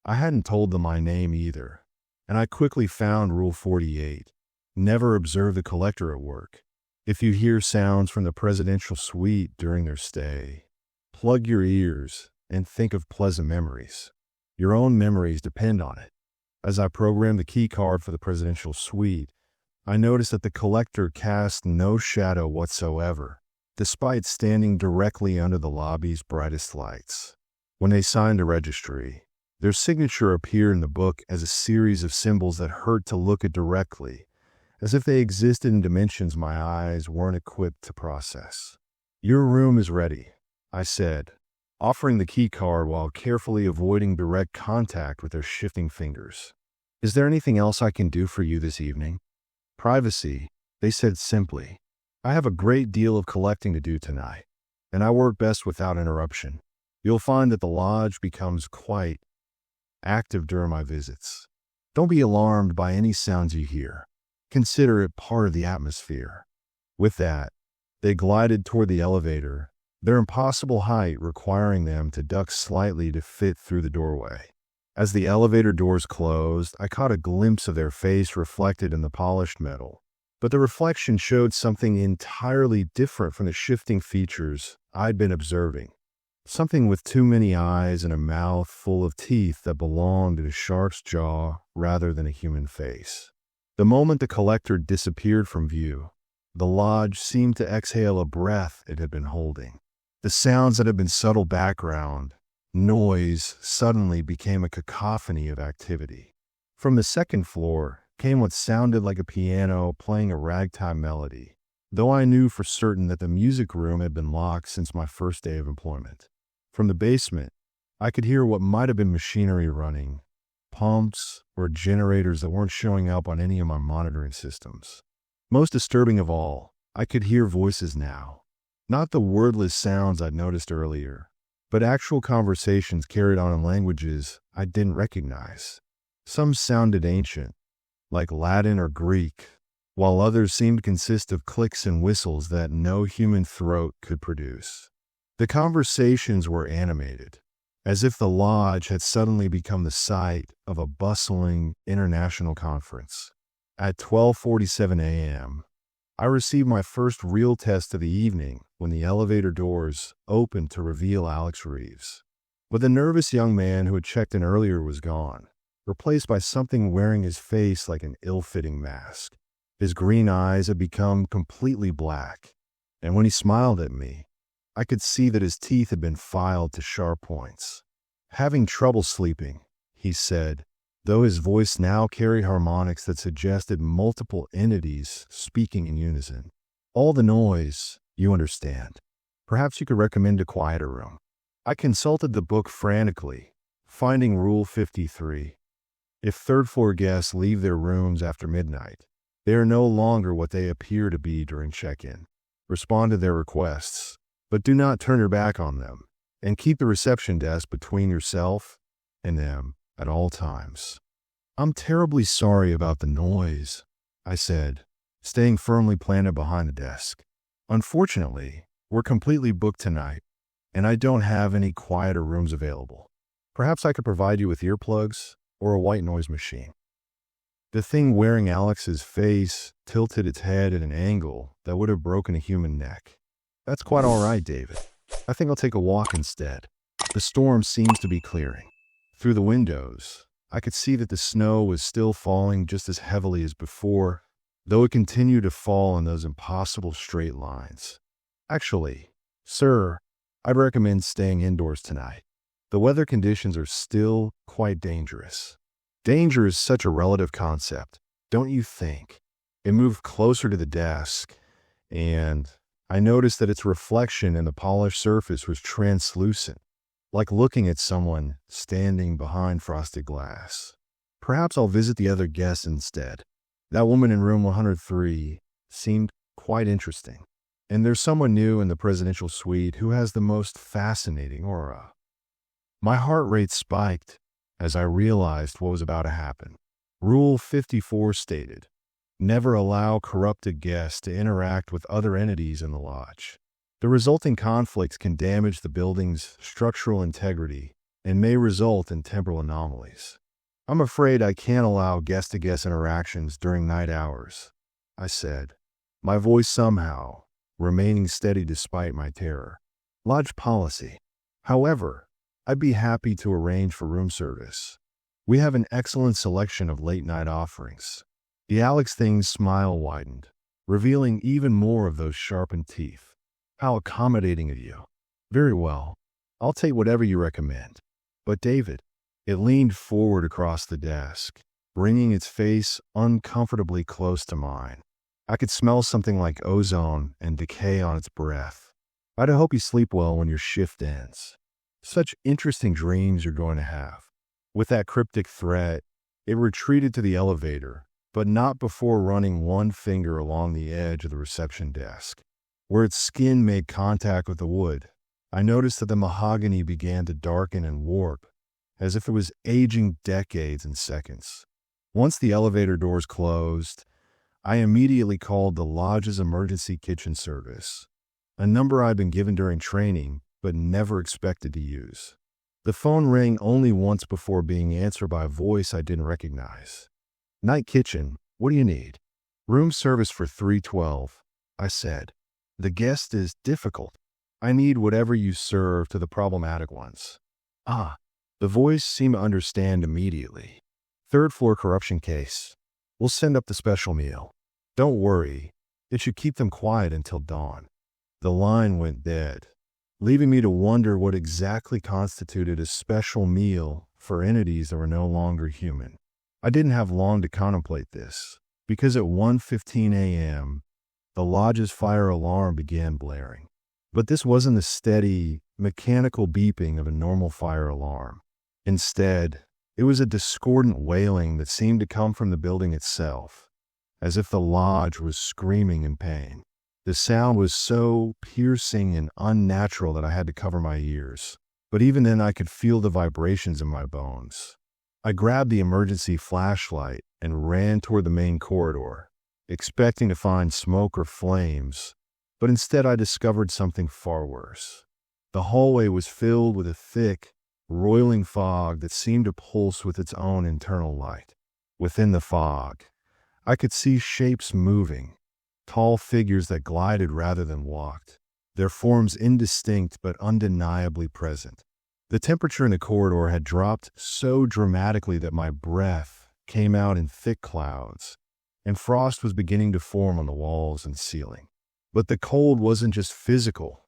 I hadn't told them my name either, and I quickly found Rule 48. Never observe the collector at work. If you hear sounds from the presidential suite during their stay, plug your ears and think of pleasant memories. Your own memories depend on it. As I programmed the key card for the presidential suite, I noticed that the collector cast no shadow whatsoever, despite standing directly under the lobby's brightest lights. When they signed the registry, their signature appeared in the book as a series of symbols that hurt to look at directly, as if they existed in dimensions my eyes weren't equipped to process. "Your room is ready," I said, offering the key card while carefully avoiding direct contact with their shifting fingers. "Is there anything else I can do for you this evening?" "Privacy," they said simply. "I have a great deal of collecting to do tonight, and I work best without interruption. You'll find that the lodge becomes quite active during my visits. Don't be alarmed by any sounds you hear. Consider it part of the atmosphere." With that, they glided toward the elevator, their impossible height requiring them to duck slightly to fit through the doorway. As the elevator doors closed, I caught a glimpse of their face reflected in the polished metal. But the reflection showed something entirely different from the shifting features I'd been observing. Something with too many eyes and a mouth full of teeth that belonged in a shark's jaw rather than a human face. The moment the collector disappeared from view, the lodge seemed to exhale a breath it had been holding. The sounds that had been subtle background noise suddenly became a cacophony of activity. From the second floor came what sounded like a piano playing a ragtime melody, though I knew for certain that the music room had been locked since my first day of employment. From the basement, I could hear what might have been machinery running, pumps or generators that weren't showing up on any of my monitoring systems. Most disturbing of all, I could hear voices now. Not the wordless sounds I'd noticed earlier, but actual conversations carried on in languages I didn't recognize. Some sounded ancient, like Latin or Greek, while others seemed to consist of clicks and whistles that no human throat could produce. The conversations were animated, as if the lodge had suddenly become the site of a bustling international conference. At 12:47 a.m., I received my first real test of the evening when the elevator doors opened to reveal Alex Reeves. But the nervous young man who had checked in earlier was gone, replaced by something wearing his face like an ill-fitting mask. His green eyes had become completely black, and when he smiled at me, I could see that his teeth had been filed to sharp points. "Having trouble sleeping," he said, though his voice now carried harmonics that suggested multiple entities speaking in unison. "All the noise, you understand. Perhaps you could recommend a quieter room." I consulted the book frantically, finding Rule 53. If third-floor guests leave their rooms after midnight, they are no longer what they appear to be during check-in. Respond to their requests, but do not turn your back on them, and keep the reception desk between yourself and them at all times. "I'm terribly sorry about the noise," I said, staying firmly planted behind the desk. "Unfortunately, we're completely booked tonight, and I don't have any quieter rooms available. Perhaps I could provide you with earplugs or a white noise machine." The thing wearing Alex's face tilted its head at an angle that would have broken a human neck. "That's quite all right, David. I think I'll take a walk instead. The storm seems to be clearing." Through the windows, I could see that the snow was still falling just as heavily as before, though it continued to fall in those impossible straight lines. "Actually, sir, I'd recommend staying indoors tonight. The weather conditions are still quite dangerous." Danger is such a relative concept, don't you think? It moved closer to the desk, and I noticed that its reflection in the polished surface was translucent, like looking at someone standing behind frosted glass. "Perhaps I'll visit the other guests instead. That woman in room 103 seemed quite interesting. And there's someone new in the presidential suite who has the most fascinating aura." My heart rate spiked as I realized what was about to happen. Rule 54 stated, "Never allow corrupted guests to interact with other entities in the lodge. The resulting conflicts can damage the building's structural integrity and may result in temporal anomalies." "I'm afraid I can't allow guest-to-guest interactions during night hours," I said, my voice somehow remaining steady despite my terror. "Lodge policy. However, I'd be happy to arrange for room service. We have an excellent selection of late-night offerings." The Alex Thing's smile widened, revealing even more of those sharpened teeth. "How accommodating of you. Very well. I'll take whatever you recommend. But David," it leaned forward across the desk, bringing its face uncomfortably close to mine. I could smell something like ozone and decay on its breath. "I'd hope you sleep well when your shift ends. Such interesting dreams you're going to have." With that cryptic threat, it retreated to the elevator, but not before running one finger along the edge of the reception desk. Where its skin made contact with the wood, I noticed that the mahogany began to darken and warp, as if it was aging decades in seconds. Once the elevator doors closed, I immediately called the lodge's emergency kitchen service. a number I'd been given during training but never expected to use. The phone rang only once before being answered by a voice I didn't recognize. "Night kitchen, what do you need?" "Room service for 312, I said. "The guest is difficult. I need whatever you serve to the problematic ones." "Ah." The voice seemed to understand immediately. "Third floor corruption case. We'll send up the special meal. Don't worry, it should keep them quiet until dawn." The line went dead, leaving me to wonder what exactly constituted a special meal for entities that were no longer human. I didn't have long to contemplate this, because at 1:15 a.m., the lodge's fire alarm began blaring. But this wasn't the steady, mechanical beeping of a normal fire alarm. Instead, it was a discordant wailing that seemed to come from the building itself, as if the lodge was screaming in pain. The sound was so piercing and unnatural that I had to cover my ears, but even then I could feel the vibrations in my bones. I grabbed the emergency flashlight and ran toward the main corridor, expecting to find smoke or flames, but instead I discovered something far worse. The hallway was filled with a thick, roiling fog that seemed to pulse with its own internal light. Within the fog, I could see shapes moving, tall figures that glided rather than walked, their forms indistinct but undeniably present. The temperature in the corridor had dropped so dramatically that my breath came out in thick clouds, and frost was beginning to form on the walls and ceiling. But the cold wasn't just physical.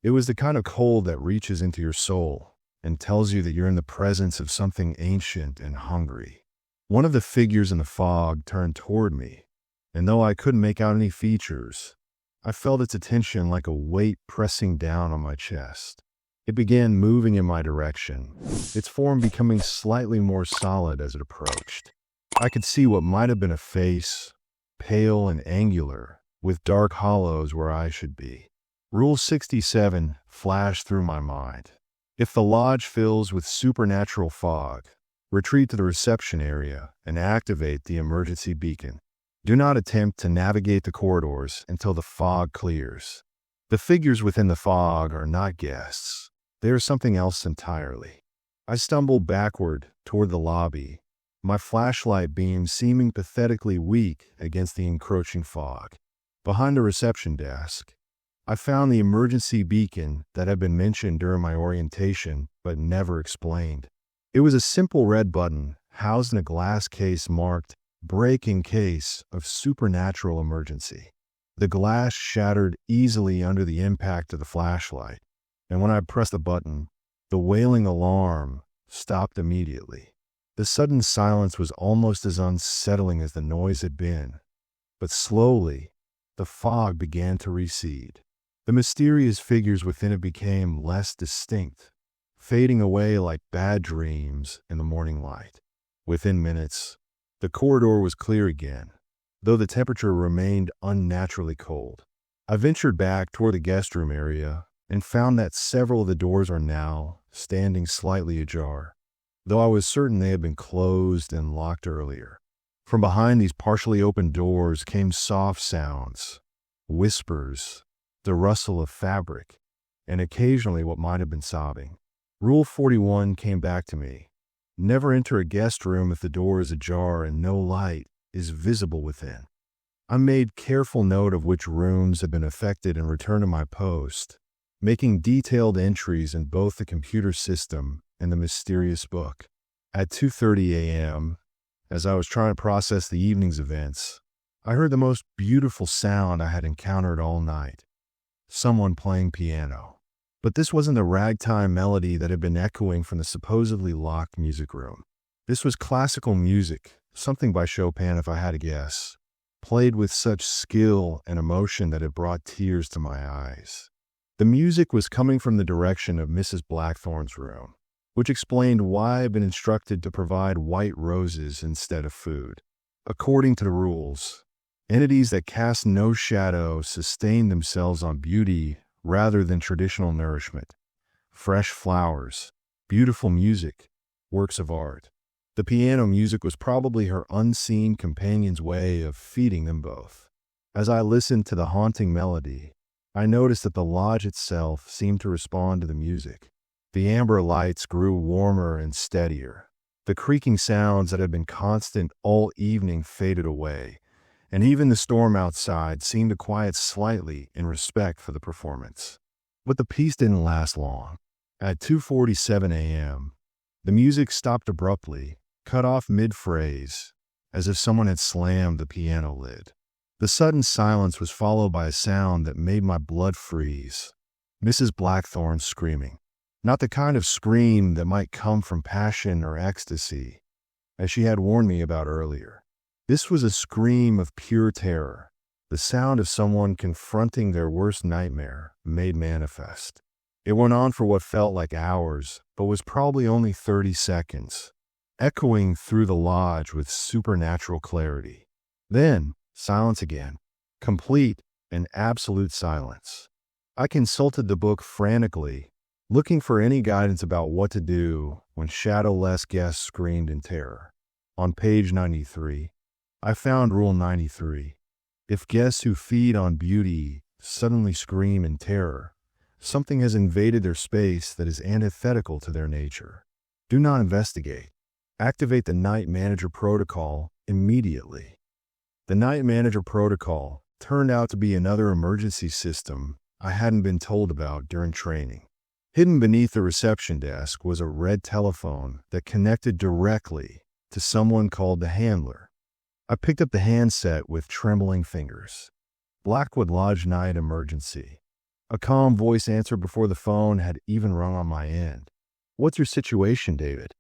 It was the kind of cold that reaches into your soul and tells you that you're in the presence of something ancient and hungry. One of the figures in the fog turned toward me, and though I couldn't make out any features, I felt its attention like a weight pressing down on my chest. It began moving in my direction, its form becoming slightly more solid as it approached. I could see what might have been a face, pale and angular, with dark hollows where eyes should be. Rule 67 flashed through my mind. If the lodge fills with supernatural fog, retreat to the reception area and activate the emergency beacon. Do not attempt to navigate the corridors until the fog clears. The figures within the fog are not guests. They are something else entirely. I stumbled backward toward the lobby, my flashlight beam seeming pathetically weak against the encroaching fog. Behind the reception desk, I found the emergency beacon that had been mentioned during my orientation but never explained. It was a simple red button housed in a glass case marked "Break in case of supernatural emergency." The glass shattered easily under the impact of the flashlight, and when I pressed the button, the wailing alarm stopped immediately. The sudden silence was almost as unsettling as the noise had been, but slowly, the fog began to recede. The mysterious figures within it became less distinct, fading away like bad dreams in the morning light. Within minutes, the corridor was clear again, though the temperature remained unnaturally cold. I ventured back toward the guest room area and found that several of the doors are now standing slightly ajar, though I was certain they had been closed and locked earlier. From behind these partially open doors came soft sounds, whispers, the rustle of fabric, and occasionally what might have been sobbing. Rule 41 came back to me. Never enter a guest room if the door is ajar and no light is visible within. I made careful note of which rooms had been affected and returned to my post, making detailed entries in both the computer system and the mysterious book. At 2:30 a.m., as I was trying to process the evening's events, I heard the most beautiful sound I had encountered all night. Someone playing piano. But this wasn't the ragtime melody that had been echoing from the supposedly locked music room. This was classical music, something by Chopin if I had to guess, played with such skill and emotion that it brought tears to my eyes. The music was coming from the direction of Mrs. Blackthorn's room, which explained why I had been instructed to provide white roses instead of food. According to the rules, entities that cast no shadow sustain themselves on beauty rather than traditional nourishment. Fresh flowers, beautiful music, works of art. The piano music was probably her unseen companion's way of feeding them both. As I listened to the haunting melody, I noticed that the lodge itself seemed to respond to the music. The amber lights grew warmer and steadier. The creaking sounds that had been constant all evening faded away, and even the storm outside seemed to quiet slightly in respect for the performance. But the piece didn't last long. At 2:47 a.m., the music stopped abruptly, cut off mid-phrase, as if someone had slammed the piano lid. The sudden silence was followed by a sound that made my blood freeze. Mrs. Blackthorne screaming. Not the kind of scream that might come from passion or ecstasy, as she had warned me about earlier. This was a scream of pure terror, the sound of someone confronting their worst nightmare made manifest. It went on for what felt like hours, but was probably only 30 seconds, echoing through the lodge with supernatural clarity. Then, silence again, complete and absolute silence. I consulted the book frantically, looking for any guidance about what to do when shadowless guests screamed in terror. On page 93, I found Rule 93. If guests who feed on beauty suddenly scream in terror, something has invaded their space that is antithetical to their nature. Do not investigate. Activate the Night Manager Protocol immediately. The Night Manager Protocol turned out to be another emergency system I hadn't been told about during training. Hidden beneath the reception desk was a red telephone that connected directly to someone called the handler. I picked up the handset with trembling fingers. Blackwood Lodge Night Emergency. A calm voice answered before the phone had even rung on my end. What's your situation, David?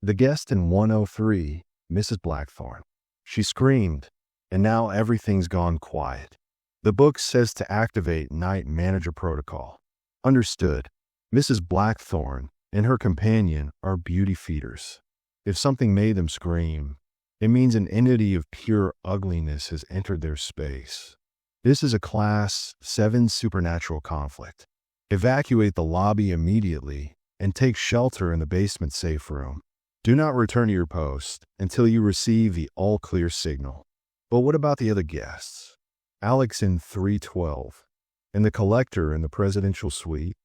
The guest in 103, Mrs. Blackthorne. She screamed, and now everything's gone quiet. The book says to activate Night Manager Protocol. Understood. Mrs. Blackthorne and her companion are beauty feeders. If something made them scream, it means an entity of pure ugliness has entered their space. This is a Class 7 supernatural conflict. Evacuate the lobby immediately and take shelter in the basement safe room. Do not return to your post until you receive the all-clear signal. But what about the other guests? Alex in 312, and the collector in the presidential suite?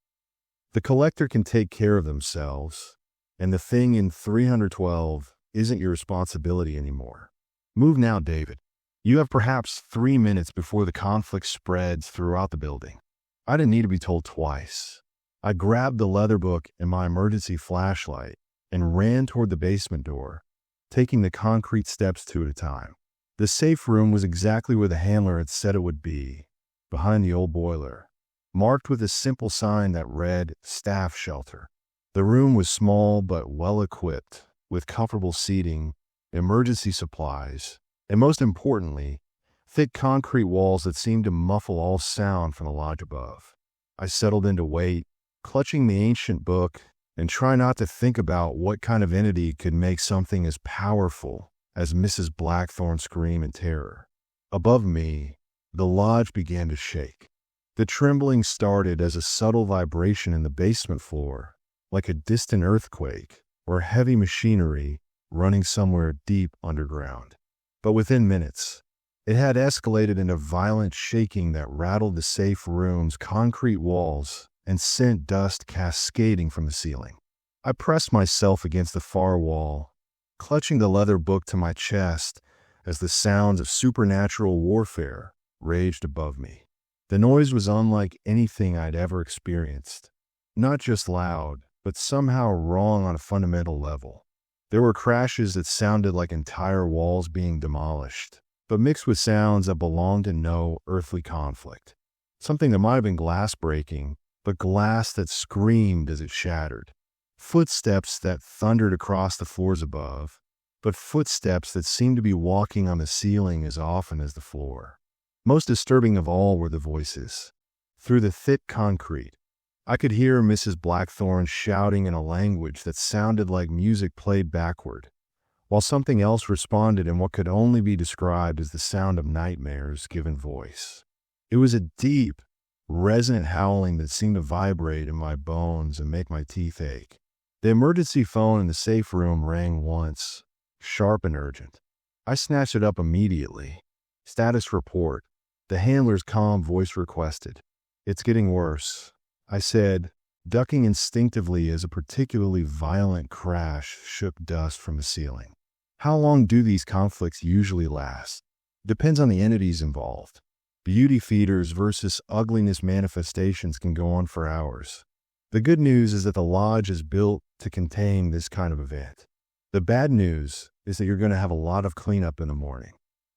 The collector can take care of themselves, and the thing in 312 isn't your responsibility anymore. Move now, David. You have perhaps 3 minutes before the conflict spreads throughout the building. I didn't need to be told twice. I grabbed the leather book and my emergency flashlight and ran toward the basement door, taking the concrete steps two at a time. The safe room was exactly where the handler had said it would be, behind the old boiler, marked with a simple sign that read Staff Shelter. The room was small but well equipped, with comfortable seating, emergency supplies, and most importantly, thick concrete walls that seemed to muffle all sound from the lodge above. I settled in to wait, clutching the ancient book, and try not to think about what kind of entity could make something as powerful as Mrs. Blackthorne scream in terror. Above me, the lodge began to shake. The trembling started as a subtle vibration in the basement floor, like a distant earthquake or heavy machinery running somewhere deep underground. But within minutes, it had escalated into violent shaking that rattled the safe room's concrete walls and sent dust cascading from the ceiling. I pressed myself against the far wall, clutching the leather book to my chest as the sounds of supernatural warfare raged above me. The noise was unlike anything I'd ever experienced. Not just loud, but somehow wrong on a fundamental level. There were crashes that sounded like entire walls being demolished, but mixed with sounds that belonged to no earthly conflict. Something that might have been glass breaking, but glass that screamed as it shattered. Footsteps that thundered across the floors above, but footsteps that seemed to be walking on the ceiling as often as the floor. Most disturbing of all were the voices. Through the thick concrete, I could hear Mrs. Blackthorne shouting in a language that sounded like music played backward, while something else responded in what could only be described as the sound of nightmares given voice. It was a deep, resonant howling that seemed to vibrate in my bones and make my teeth ache. The emergency phone in the safe room rang once, sharp and urgent. I snatched it up immediately. Status report. The handler's calm voice requested. It's getting worse, I said, ducking instinctively as a particularly violent crash shook dust from the ceiling. How long do these conflicts usually last? Depends on the entities involved. Beauty feeders versus ugliness manifestations can go on for hours. The good news is that the lodge is built to contain this kind of event. The bad news is that you're going to have a lot of cleanup in the morning.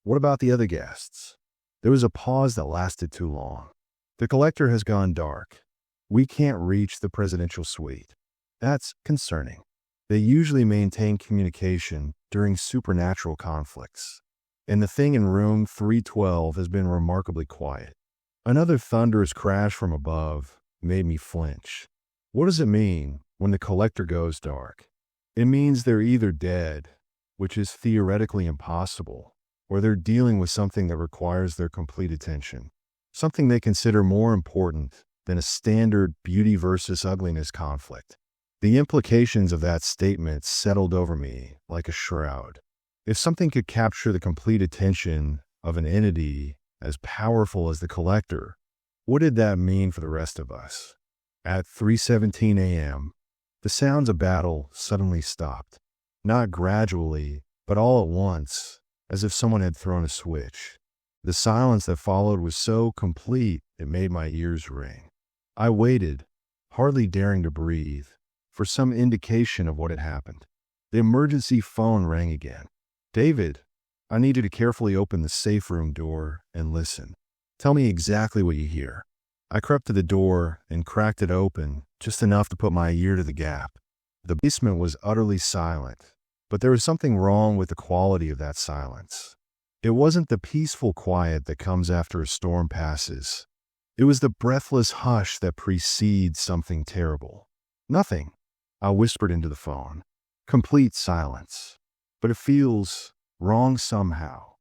What about the other guests? There was a pause that lasted too long. The collector has gone dark. We can't reach the presidential suite. That's concerning. They usually maintain communication during supernatural conflicts. And the thing in room 312 has been remarkably quiet. Another thunderous crash from above made me flinch. What does it mean when the collector goes dark? It means they're either dead, which is theoretically impossible, or they're dealing with something that requires their complete attention, something they consider more important than a standard beauty versus ugliness conflict. The implications of that statement settled over me like a shroud. If something could capture the complete attention of an entity as powerful as the collector, what did that mean for the rest of us? At 3:17 a.m., the sounds of battle suddenly stopped. Not gradually, but all at once, as if someone had thrown a switch. The silence that followed was so complete it made my ears ring. I waited, hardly daring to breathe, for some indication of what had happened. The emergency phone rang again. "David, I need you to carefully open the safe room door and listen. Tell me exactly what you hear." I crept to the door and cracked it open, just enough to put my ear to the gap. The basement was utterly silent, but there was something wrong with the quality of that silence. It wasn't the peaceful quiet that comes after a storm passes. It was the breathless hush that precedes something terrible. "Nothing," I whispered into the phone. "Complete silence. But it feels wrong somehow."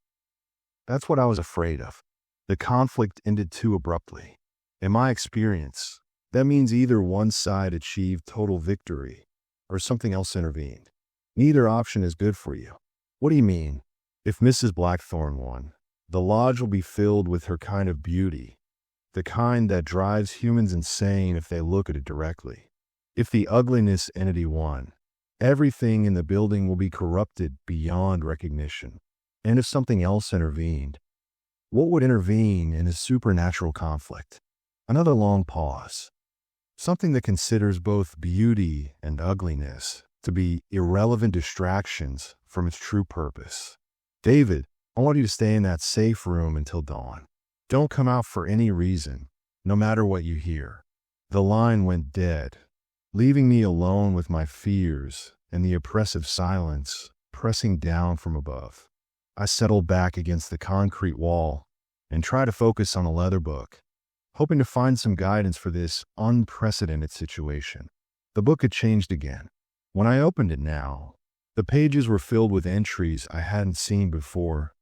That's what I was afraid of. The conflict ended too abruptly. In my experience, that means either one side achieved total victory or something else intervened. Neither option is good for you. What do you mean? If Mrs. Blackthorne won, the lodge will be filled with her kind of beauty, the kind that drives humans insane if they look at it directly. If the ugliness entity won, everything in the building will be corrupted beyond recognition. And if something else intervened, what would intervene in a supernatural conflict? Another long pause. Something that considers both beauty and ugliness to be irrelevant distractions from its true purpose. "David, I want you to stay in that safe room until dawn. Don't come out for any reason, no matter what you hear." The line went dead, leaving me alone with my fears and the oppressive silence pressing down from above. I settled back against the concrete wall and tried to focus on a leather book, hoping to find some guidance for this unprecedented situation. The book had changed again. When I opened it now, the pages were filled with entries I hadn't seen before,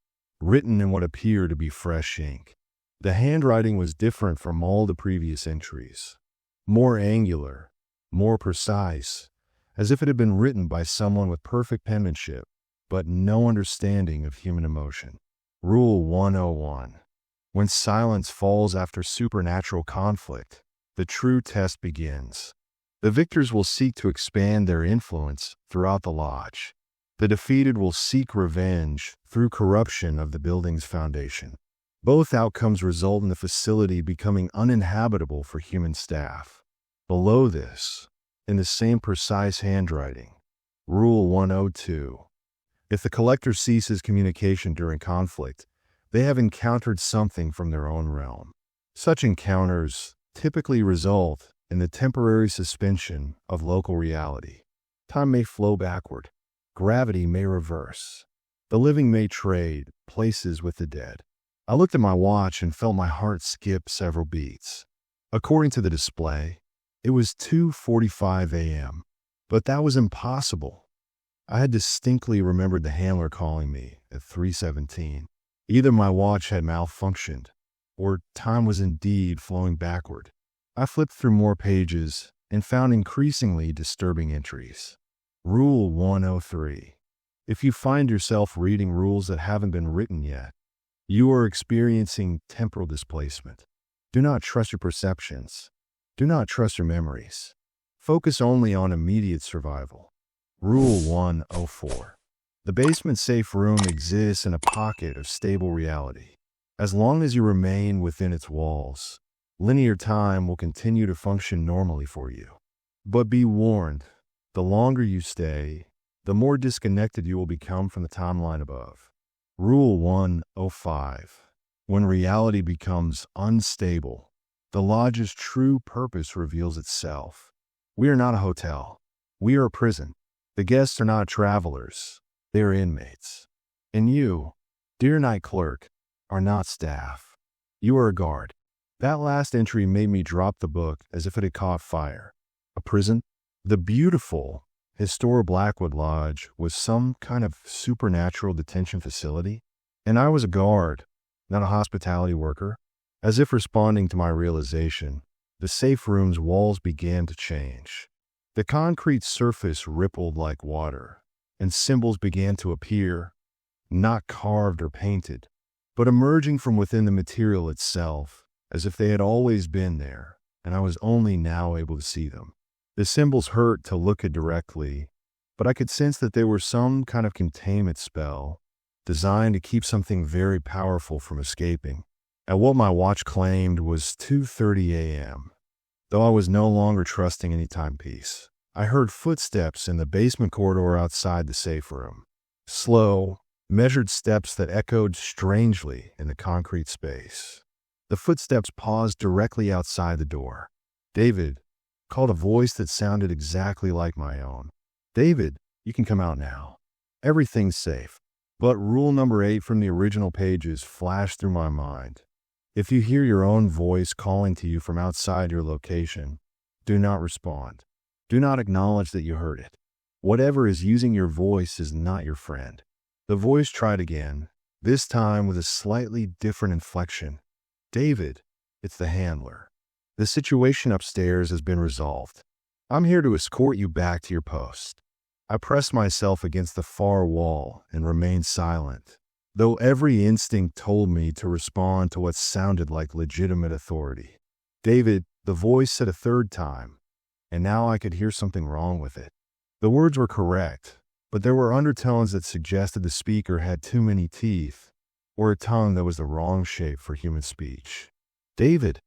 written in what appeared to be fresh ink. The handwriting was different from all the previous entries. More angular, more precise, as if it had been written by someone with perfect penmanship, but no understanding of human emotion. Rule 101. When silence falls after supernatural conflict, the true test begins. The victors will seek to expand their influence throughout the lodge. The defeated will seek revenge through corruption of the building's foundation. Both outcomes result in the facility becoming uninhabitable for human staff. Below this, in the same precise handwriting, Rule 102. If the collector ceases communication during conflict, they have encountered something from their own realm. Such encounters typically result in the temporary suspension of local reality. Time may flow backward. Gravity may reverse. The living may trade places with the dead. I looked at my watch and felt my heart skip several beats. According to the display, it was 2:45 a.m., but that was impossible. I had distinctly remembered the handler calling me at 3:17. Either my watch had malfunctioned, or time was indeed flowing backward. I flipped through more pages and found increasingly disturbing entries. Rule 103. If you find yourself reading rules that haven't been written yet, you are experiencing temporal displacement. Do not trust your perceptions. Do not trust your memories. Focus only on immediate survival. Rule 104. The basement safe room exists in a pocket of stable reality. As long as you remain within its walls, linear time will continue to function normally for you. But be warned, the longer you stay, the more disconnected you will become from the timeline above. Rule 105. When reality becomes unstable, the lodge's true purpose reveals itself. We are not a hotel. We are a prison. The guests are not travelers. They are inmates. And you, dear night clerk, are not staff. You are a guard. That last entry made me drop the book as if it had caught fire. A prison? The beautiful, historic Blackwood Lodge was some kind of supernatural detention facility, and I was a guard, not a hospitality worker. As if responding to my realization, the safe room's walls began to change. The concrete surface rippled like water, and symbols began to appear, not carved or painted, but emerging from within the material itself, as if they had always been there, and I was only now able to see them. The symbols hurt to look at directly, but I could sense that they were some kind of containment spell, designed to keep something very powerful from escaping. At what my watch claimed was 2:30 a.m., though I was no longer trusting any timepiece. I heard footsteps in the basement corridor outside the safe room. Slow, measured steps that echoed strangely in the concrete space. The footsteps paused directly outside the door. "David," called a voice that sounded exactly like my own. "David, you can come out now. Everything's safe." But rule number 8 from the original pages flashed through my mind. If you hear your own voice calling to you from outside your location, do not respond. Do not acknowledge that you heard it. Whatever is using your voice is not your friend. The voice tried again, this time with a slightly different inflection. "David, it's the handler. The situation upstairs has been resolved. I'm here to escort you back to your post." I pressed myself against the far wall and remained silent, though every instinct told me to respond to what sounded like legitimate authority. "David," the voice said a third time, and now I could hear something wrong with it. The words were correct, but there were undertones that suggested the speaker had too many teeth, or a tongue that was the wrong shape for human speech. "David,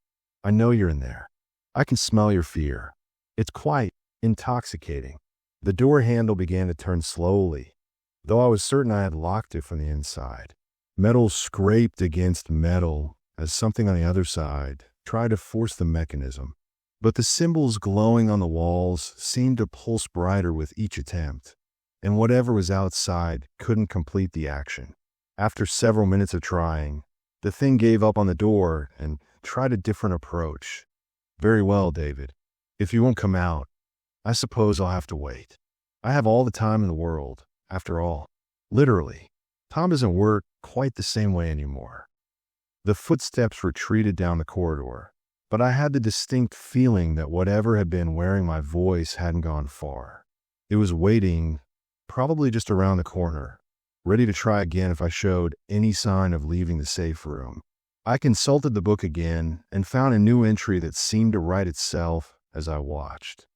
I know you're in there. I can smell your fear. It's quite intoxicating." The door handle began to turn slowly, though I was certain I had locked it from the inside. Metal scraped against metal as something on the other side tried to force the mechanism. But the symbols glowing on the walls seemed to pulse brighter with each attempt, and whatever was outside couldn't complete the action. After several minutes of trying, the thing gave up on the door and tried a different approach. "Very well, David. If you won't come out, I suppose I'll have to wait. I have all the time in the world, after all. Literally, time doesn't work quite the same way anymore." The footsteps retreated down the corridor, but I had the distinct feeling that whatever had been wearing my voice hadn't gone far. It was waiting, probably just around the corner, ready to try again if I showed any sign of leaving the safe room. I consulted the book again and found a new entry that seemed to write itself as I watched.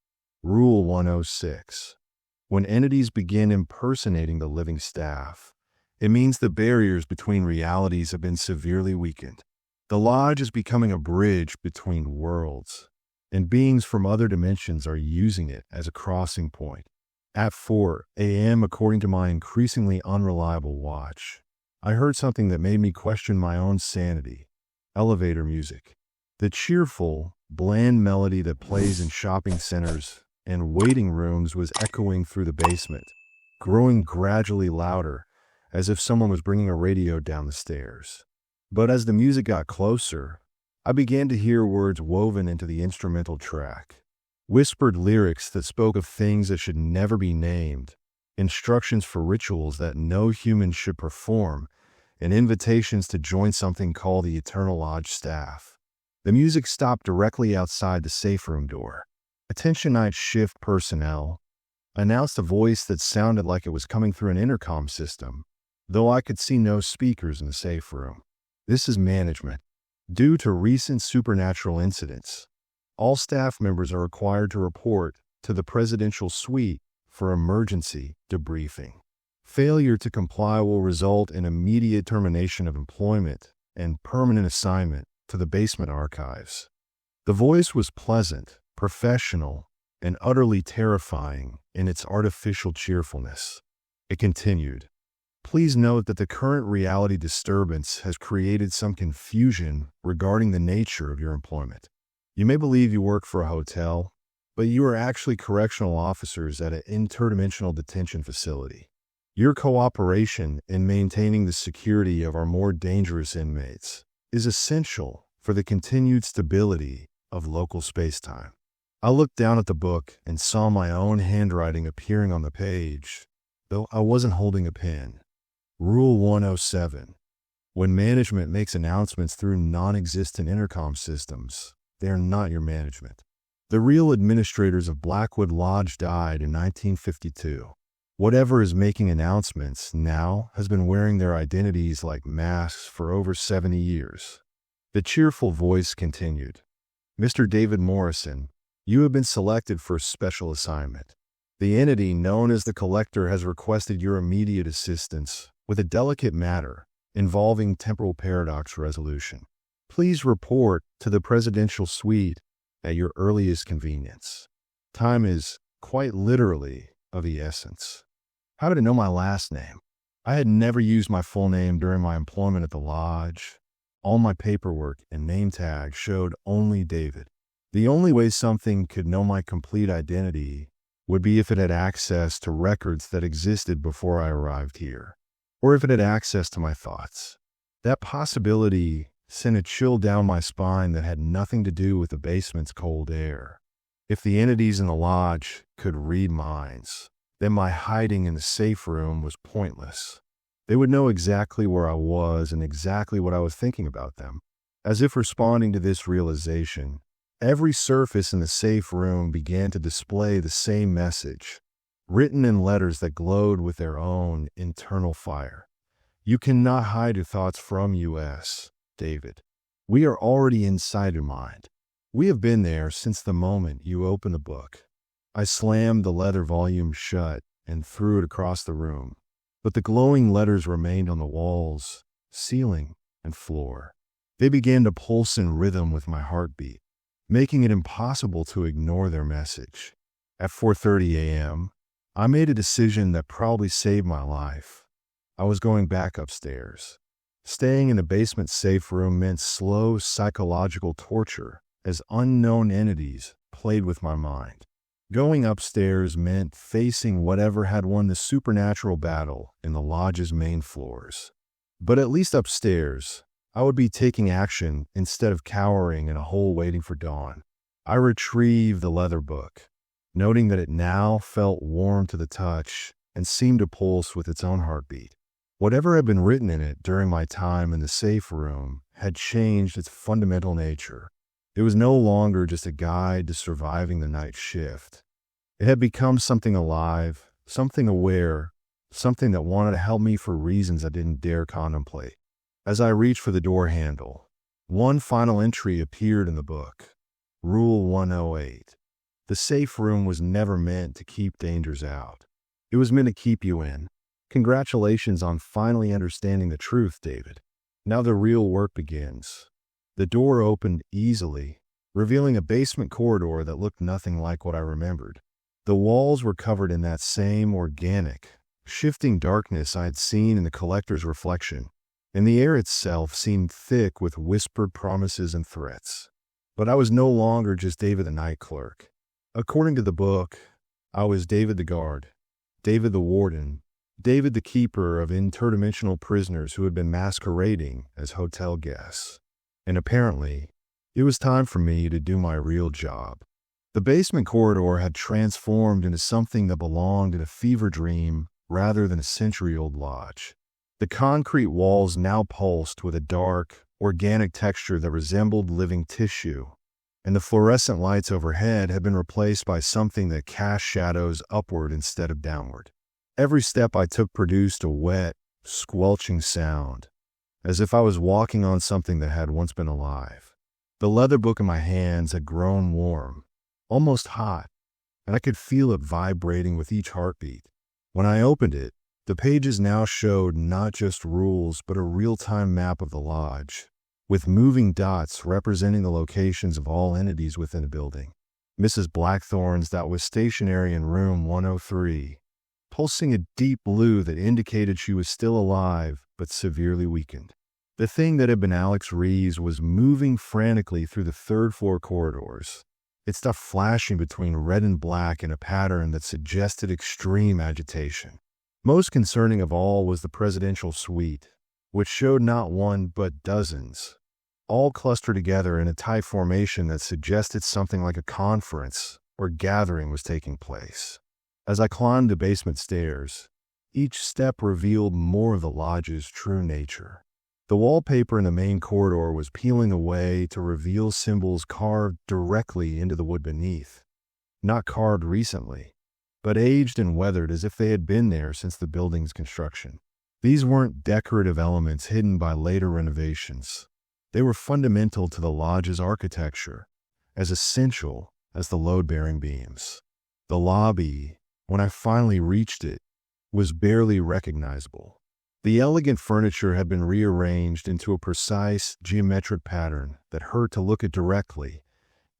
Rule 106. When entities begin impersonating the living staff, it means the barriers between realities have been severely weakened. The lodge is becoming a bridge between worlds, and beings from other dimensions are using it as a crossing point. At 4 a.m., according to my increasingly unreliable watch, I heard something that made me question my own sanity. Elevator music. The cheerful, bland melody that plays in shopping centers and waiting rooms was echoing through the basement, growing gradually louder, as if someone was bringing a radio down the stairs. But as the music got closer, I began to hear words woven into the instrumental track. Whispered lyrics that spoke of things that should never be named, instructions for rituals that no human should perform, and invitations to join something called the Eternal Lodge staff. The music stopped directly outside the safe room door. "Attention night shift personnel," announced a voice that sounded like it was coming through an intercom system, though I could see no speakers in the safe room. "This is management. Due to recent supernatural incidents, all staff members are required to report to the presidential suite for emergency debriefing. Failure to comply will result in immediate termination of employment and permanent assignment to the basement archives. The voice was pleasant, professional, and utterly terrifying in its artificial cheerfulness. It continued, "Please note that the current reality disturbance has created some confusion regarding the nature of your employment. You may believe you work for a hotel, but you are actually correctional officers at an interdimensional detention facility. Your cooperation in maintaining the security of our more dangerous inmates is essential for the continued stability of local space-time." I looked down at the book and saw my own handwriting appearing on the page, though I wasn't holding a pen. Rule 107. When management makes announcements through non-existent intercom systems, they are not your management. The real administrators of Blackwood Lodge died in 1952. Whatever is making announcements now has been wearing their identities like masks for over 70 years. The cheerful voice continued, "Mr. David Morrison, you have been selected for a special assignment. The entity known as the Collector has requested your immediate assistance with a delicate matter involving temporal paradox resolution. Please report to the presidential suite at your earliest convenience. Time is, quite literally, of the essence." How did it know my last name? I had never used my full name during my employment at the lodge. All my paperwork and name tag showed only David. The only way something could know my complete identity would be if it had access to records that existed before I arrived here, or if it had access to my thoughts. That possibility sent a chill down my spine that had nothing to do with the basement's cold air. If the entities in the lodge could read minds, then my hiding in the safe room was pointless. They would know exactly where I was and exactly what I was thinking about them. As if responding to this realization, every surface in the safe room began to display the same message, written in letters that glowed with their own internal fire. "You cannot hide your thoughts from us, David. We are already inside your mind. We have been there since the moment you opened the book." I slammed the leather volume shut and threw it across the room, but the glowing letters remained on the walls, ceiling, and floor. They began to pulse in rhythm with my heartbeat, making it impossible to ignore their message. At 4:30 a.m., I made a decision that probably saved my life. I was going back upstairs. Staying in the basement safe room meant slow psychological torture as unknown entities played with my mind. Going upstairs meant facing whatever had won the supernatural battle in the lodge's main floors. But at least upstairs, I would be taking action instead of cowering in a hole waiting for dawn. I retrieved the leather book, noting that it now felt warm to the touch and seemed to pulse with its own heartbeat. Whatever had been written in it during my time in the safe room had changed its fundamental nature. It was no longer just a guide to surviving the night shift. It had become something alive, something aware, something that wanted to help me for reasons I didn't dare contemplate. As I reached for the door handle, one final entry appeared in the book. Rule 108. The safe room was never meant to keep dangers out. It was meant to keep you in. Congratulations on finally understanding the truth, David. Now the real work begins. The door opened easily, revealing a basement corridor that looked nothing like what I remembered. The walls were covered in that same organic, shifting darkness I had seen in the Collector's reflection, and the air itself seemed thick with whispered promises and threats. But I was no longer just David the night clerk. According to the book, I was David the guard, David the warden, David the keeper of interdimensional prisoners who had been masquerading as hotel guests. And apparently, it was time for me to do my real job. The basement corridor had transformed into something that belonged in a fever dream rather than a century-old lodge. The concrete walls now pulsed with a dark, organic texture that resembled living tissue, and the fluorescent lights overhead had been replaced by something that cast shadows upward instead of downward. Every step I took produced a wet, squelching sound. as if I was walking on something that had once been alive. The leather book in my hands had grown warm, almost hot, and I could feel it vibrating with each heartbeat. When I opened it, the pages now showed not just rules but a real-time map of the lodge, with moving dots representing the locations of all entities within the building. Mrs. Blackthorn's that was stationary in room 103, pulsing a deep blue that indicated she was still alive but severely weakened. The thing that had been Alex Reeves was moving frantically through the third-floor corridors, its stuff flashing between red and black in a pattern that suggested extreme agitation. Most concerning of all was the presidential suite, which showed not one but dozens, all clustered together in a tight formation that suggested something like a conference or gathering was taking place. As I climbed the basement stairs, each step revealed more of the lodge's true nature. The wallpaper in the main corridor was peeling away to reveal symbols carved directly into the wood beneath. Not carved recently, but aged and weathered as if they had been there since the building's construction. These weren't decorative elements hidden by later renovations. They were fundamental to the lodge's architecture, as essential as the load-bearing beams. The lobby, when I finally reached it, was barely recognizable. The elegant furniture had been rearranged into a precise geometric pattern that hurt to look at directly,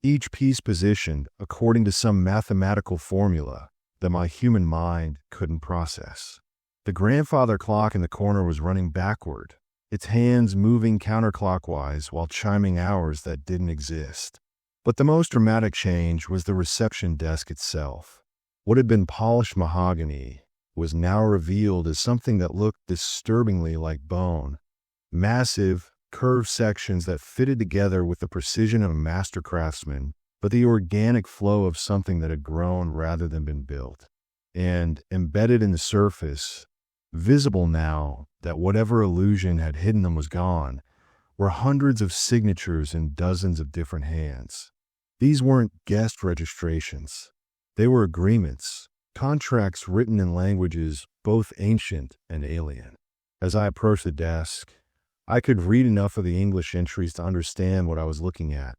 each piece positioned according to some mathematical formula that my human mind couldn't process. The grandfather clock in the corner was running backward, its hands moving counterclockwise while chiming hours that didn't exist. But the most dramatic change was the reception desk itself. What had been polished mahogany was now revealed as something that looked disturbingly like bone. Massive, curved sections that fitted together with the precision of a master craftsman, but the organic flow of something that had grown rather than been built. And embedded in the surface, visible now that whatever illusion had hidden them was gone, were hundreds of signatures in dozens of different hands. These weren't guest registrations. They were agreements, contracts written in languages both ancient and alien. As I approached the desk, I could read enough of the English entries to understand what I was looking at.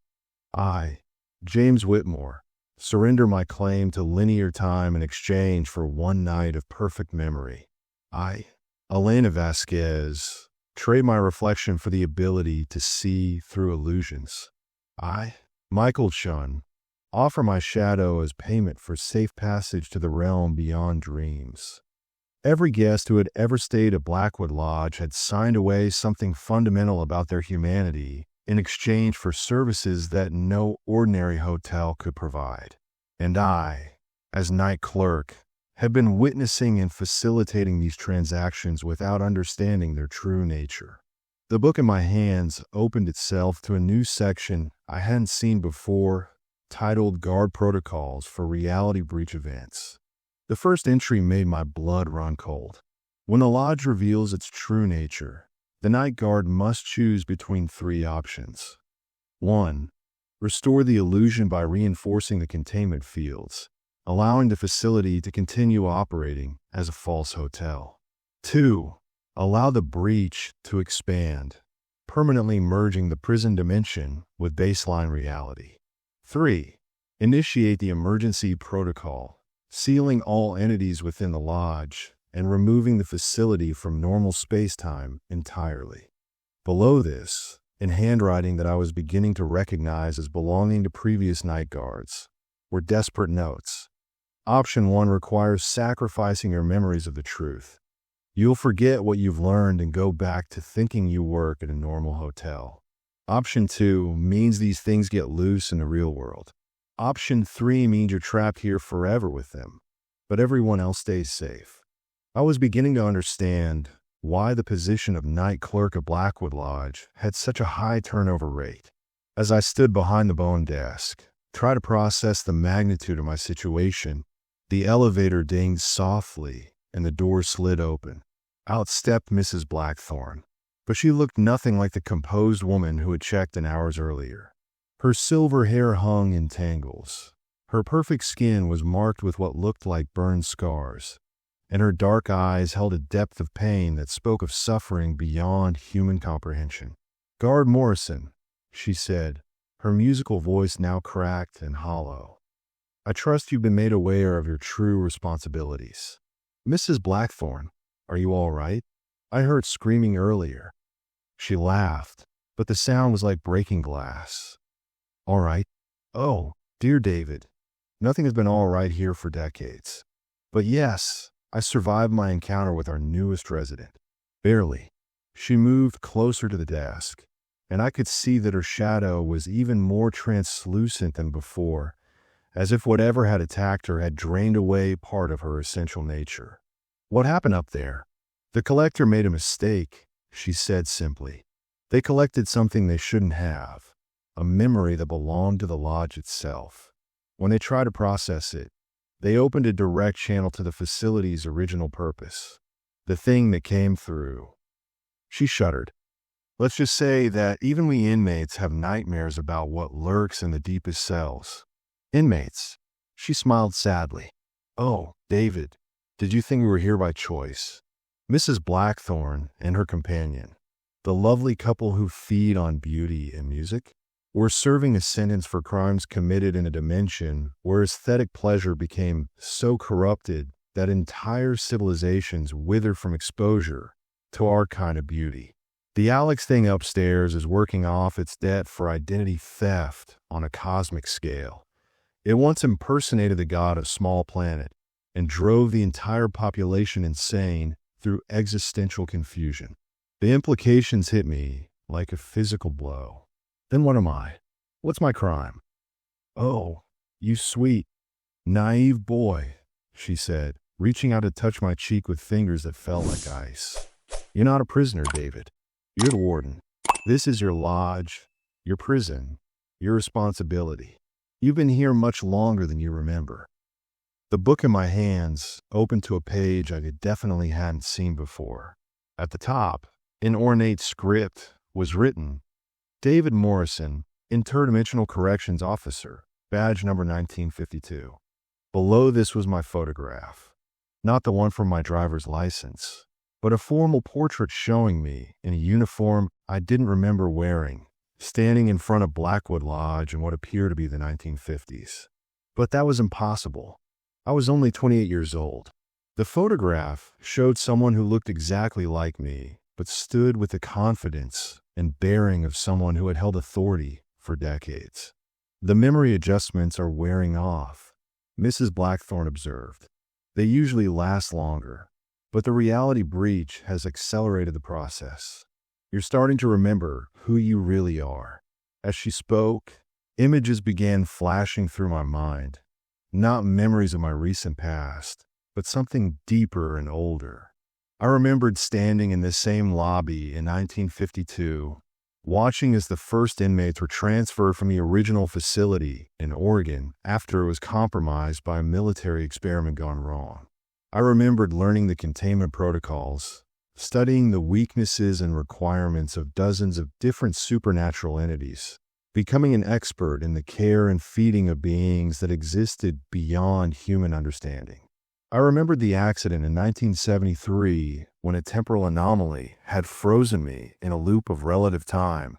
I, James Whitmore, surrender my claim to linear time in exchange for one night of perfect memory. I, Elena Vasquez, trade my reflection for the ability to see through illusions. I, Michael Chun, offer my shadow as payment for safe passage to the realm beyond dreams. Every guest who had ever stayed at Blackwood Lodge had signed away something fundamental about their humanity in exchange for services that no ordinary hotel could provide. And I, as night clerk, had been witnessing and facilitating these transactions without understanding their true nature. The book in my hands opened itself to a new section I hadn't seen before, titled Guard Protocols for Reality Breach Events. The first entry made my blood run cold. When the lodge reveals its true nature, the night guard must choose between three options. 1. Restore the illusion by reinforcing the containment fields, allowing the facility to continue operating as a false hotel. 2. Allow the breach to expand, permanently merging the prison dimension with baseline reality. 3. Initiate the emergency protocol, sealing all entities within the lodge and removing the facility from normal space-time entirely. Below this, in handwriting that I was beginning to recognize as belonging to previous night guards, were desperate notes. Option 1 requires sacrificing your memories of the truth. You'll forget what you've learned and go back to thinking you work at a normal hotel. Option 2 means these things get loose in the real world. Option 3 means you're trapped here forever with them, but everyone else stays safe. I was beginning to understand why the position of night clerk at Blackwood Lodge had such a high turnover rate. As I stood behind the bone desk, trying to process the magnitude of my situation, the elevator dinged softly and the door slid open. Out stepped Mrs. Blackthorn, but she looked nothing like the composed woman who had checked in hours earlier. Her silver hair hung in tangles. Her perfect skin was marked with what looked like burned scars, and her dark eyes held a depth of pain that spoke of suffering beyond human comprehension. "Guard Morrison," she said, her musical voice now cracked and hollow. "I trust you've been made aware of your true responsibilities." "Mrs. Blackthorne, are you all right? I heard screaming earlier." She laughed, but the sound was like breaking glass. "All right? Oh, dear David, nothing has been all right here for decades. But yes, I survived my encounter with our newest resident. Barely." She moved closer to the desk, and I could see that her shadow was even more translucent than before, as if whatever had attacked her had drained away part of her essential nature. "What happened up there?" "The collector made a mistake," she said simply. "They collected something they shouldn't have, a memory that belonged to the lodge itself. When they tried to process it, they opened a direct channel to the facility's original purpose, the thing that came through." She shuddered. "Let's just say that even we inmates have nightmares about what lurks in the deepest cells." "Inmates?" She smiled sadly. "Oh, David, did you think we were here by choice?" Mrs. Blackthorne and her companion, the lovely couple who feed on beauty and music, were serving a sentence for crimes committed in a dimension where aesthetic pleasure became so corrupted that entire civilizations wither from exposure to our kind of beauty. The Alex thing upstairs is working off its debt for identity theft on a cosmic scale. It once impersonated the god of Small Planet and drove the entire population insane through existential confusion. The implications hit me like a physical blow. Then what am I? What's my crime? "Oh, you sweet, naive boy," she said, reaching out to touch my cheek with fingers that felt like ice. "You're not a prisoner, David. You're the warden. This is your lodge, your prison, your responsibility. You've been here much longer than you remember." The book in my hands opened to a page I definitely hadn't seen before. At the top, in ornate script, was written, "David Morrison, Interdimensional Corrections Officer, badge number 1952. Below this was my photograph. Not the one from my driver's license, but a formal portrait showing me in a uniform I didn't remember wearing, standing in front of Blackwood Lodge in what appeared to be the 1950s. But that was impossible. I was only 28 years old. The photograph showed someone who looked exactly like me, but stood with the confidence and bearing of someone who had held authority for decades. "The memory adjustments are wearing off," Mrs. Blackthorne observed. "They usually last longer, but the reality breach has accelerated the process. You're starting to remember who you really are." As she spoke, images began flashing through my mind. Not memories of my recent past, but something deeper and older. I remembered standing in this same lobby in 1952, watching as the first inmates were transferred from the original facility in Oregon after it was compromised by a military experiment gone wrong. I remembered learning the containment protocols, studying the weaknesses and requirements of dozens of different supernatural entities, becoming an expert in the care and feeding of beings that existed beyond human understanding. I remembered the accident in 1973 when a temporal anomaly had frozen me in a loop of relative time,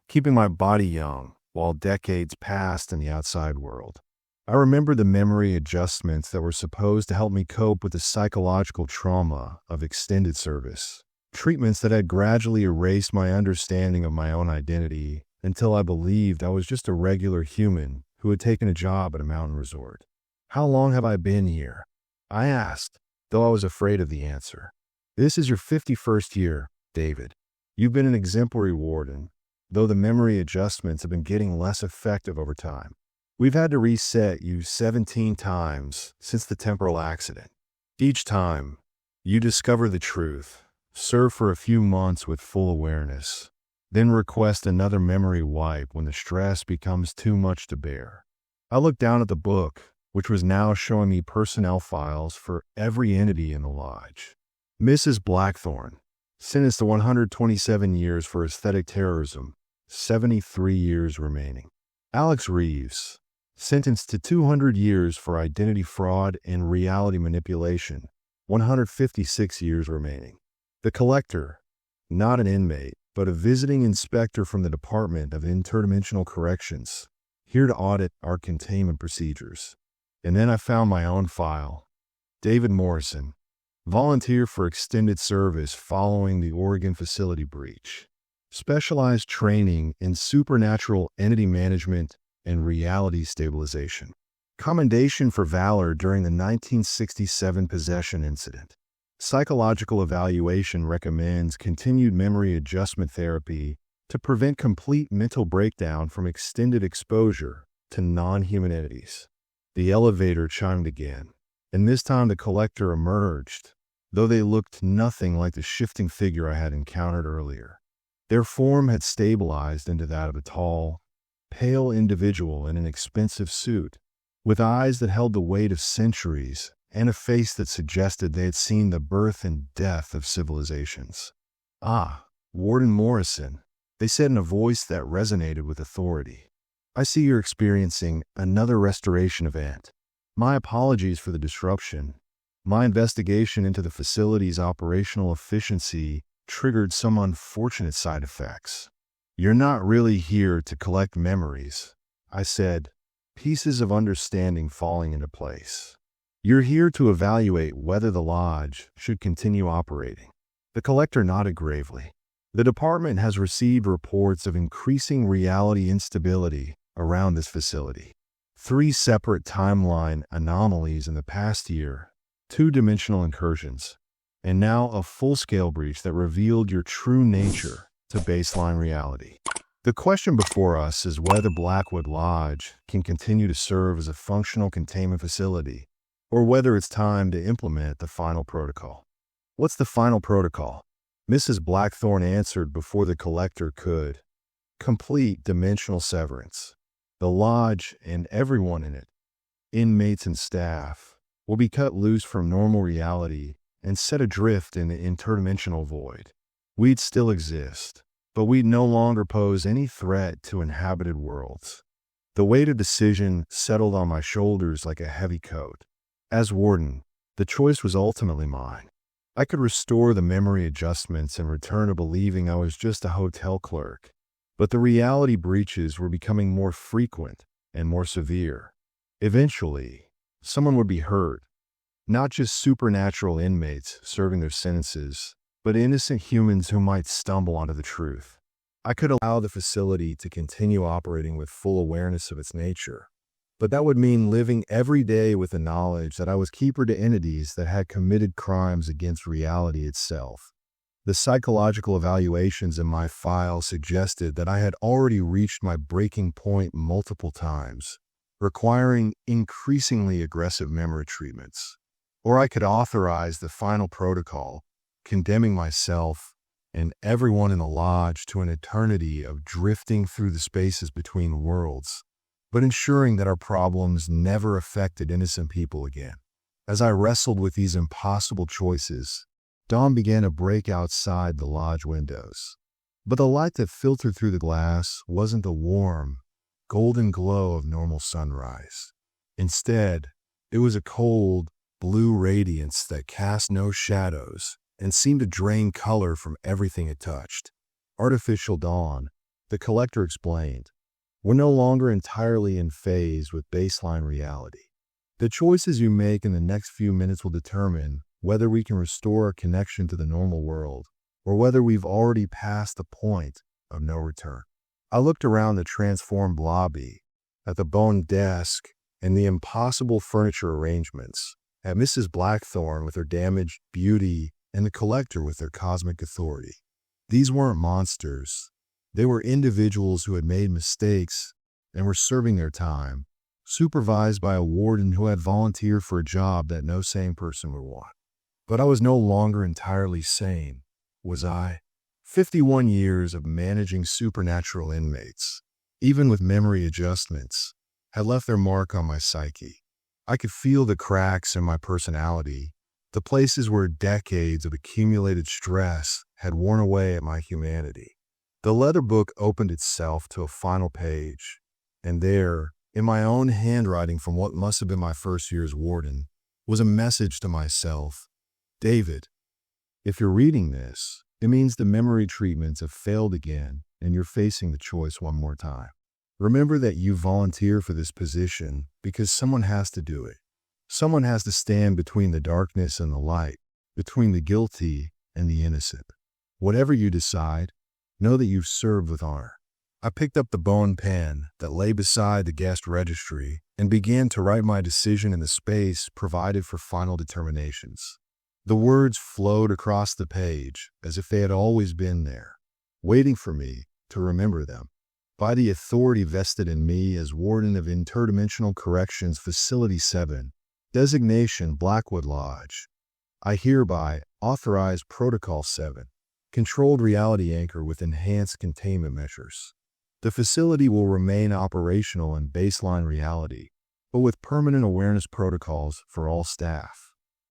keeping my body young while decades passed in the outside world. I remember the memory adjustments that were supposed to help me cope with the psychological trauma of extended service, treatments that had gradually erased my understanding of my own identity until I believed I was just a regular human who had taken a job at a mountain resort. "How long have I been here?" I asked, though I was afraid of the answer. "This is your 51st year, David. You've been an exemplary warden, though the memory adjustments have been getting less effective over time. We've had to reset you 17 times since the temporal accident. Each time, you discover the truth, serve for a few months with full awareness, then request another memory wipe when the stress becomes too much to bear." I looked down at the book, which was now showing me personnel files for every entity in the lodge. Mrs. Blackthorne, sentenced to 127 years for aesthetic terrorism, 73 years remaining. Alex Reeves, sentenced to 200 years for identity fraud and reality manipulation, 156 years remaining. The collector, not an inmate, but a visiting inspector from the Department of Interdimensional Corrections, here to audit our containment procedures. And then I found my own file. David Morrison, volunteer for extended service following the Oregon facility breach. Specialized training in supernatural entity management and reality stabilization. Commendation for valor during the 1967 possession incident. Psychological evaluation recommends continued memory adjustment therapy to prevent complete mental breakdown from extended exposure to non-human entities. The elevator chimed again, and this time the collector emerged, though they looked nothing like the shifting figure I had encountered earlier. Their form had stabilized into that of a tall, pale individual in an expensive suit, with eyes that held the weight of centuries and a face that suggested they had seen the birth and death of civilizations. "Ah, Warden Morrison," they said in a voice that resonated with authority. "I see you're experiencing another restoration event. My apologies for the disruption. My investigation into the facility's operational efficiency triggered some unfortunate side effects." "You're not really here to collect memories," I said, pieces of understanding falling into place. "You're here to evaluate whether the lodge should continue operating." The collector nodded gravely. "The department has received reports of increasing reality instability around this facility. 3 separate timeline anomalies in the past year, 2-dimensional incursions, and now a full-scale breach that revealed your true nature to baseline reality. The question before us is whether Blackwood Lodge can continue to serve as a functional containment facility, or whether it's time to implement the final protocol." "What's the final protocol?" Mrs. Blackthorne answered before the collector could. "Complete dimensional severance. The lodge and everyone in it, inmates and staff, will be cut loose from normal reality and set adrift in the interdimensional void. We'd still exist, but we'd no longer pose any threat to inhabited worlds." The weight of decision settled on my shoulders like a heavy coat. As warden, the choice was ultimately mine. I could restore the memory adjustments and return to believing I was just a hotel clerk. But the reality breaches were becoming more frequent and more severe. Eventually, someone would be hurt. Not just supernatural inmates serving their sentences, but innocent humans who might stumble onto the truth. I could allow the facility to continue operating with full awareness of its nature, but that would mean living every day with the knowledge that I was keeper to entities that had committed crimes against reality itself. The psychological evaluations in my file suggested that I had already reached my breaking point multiple times, requiring increasingly aggressive memory treatments. Or I could authorize the final protocol, condemning myself and everyone in the lodge to an eternity of drifting through the spaces between worlds, but ensuring that our problems never affected innocent people again. As I wrestled with these impossible choices, dawn began to break outside the lodge windows. But the light that filtered through the glass wasn't the warm, golden glow of normal sunrise. Instead, it was a cold, blue radiance that cast no shadows and seemed to drain color from everything it touched. "Artificial dawn," the collector explained. "We're no longer entirely in phase with baseline reality. The choices you make in the next few minutes will determine whether we can restore our connection to the normal world, or whether we've already passed the point of no return." I looked around the transformed lobby, at the bone desk and the impossible furniture arrangements, at Mrs. Blackthorne with her damaged beauty and the collector with their cosmic authority. These weren't monsters. They were individuals who had made mistakes and were serving their time, supervised by a warden who had volunteered for a job that no sane person would want. But I was no longer entirely sane, was I? 51 years of managing supernatural inmates, even with memory adjustments, had left their mark on my psyche. I could feel the cracks in my personality, the places where decades of accumulated stress had worn away at my humanity. The leather book opened itself to a final page, and there, in my own handwriting from what must have been my first year as warden, was a message to myself. David, if you're reading this, it means the memory treatments have failed again and you're facing the choice one more time. Remember that you volunteer for this position because someone has to do it. Someone has to stand between the darkness and the light, between the guilty and the innocent. Whatever you decide, know that you've served with honor. I picked up the bone pen that lay beside the guest registry and began to write my decision in the space provided for final determinations. The words flowed across the page as if they had always been there, waiting for me to remember them. By the authority vested in me as Warden of Interdimensional Corrections Facility 7, designation Blackwood Lodge, I hereby authorize Protocol 7, controlled reality anchor with enhanced containment measures. The facility will remain operational in baseline reality, but with permanent awareness protocols for all staff.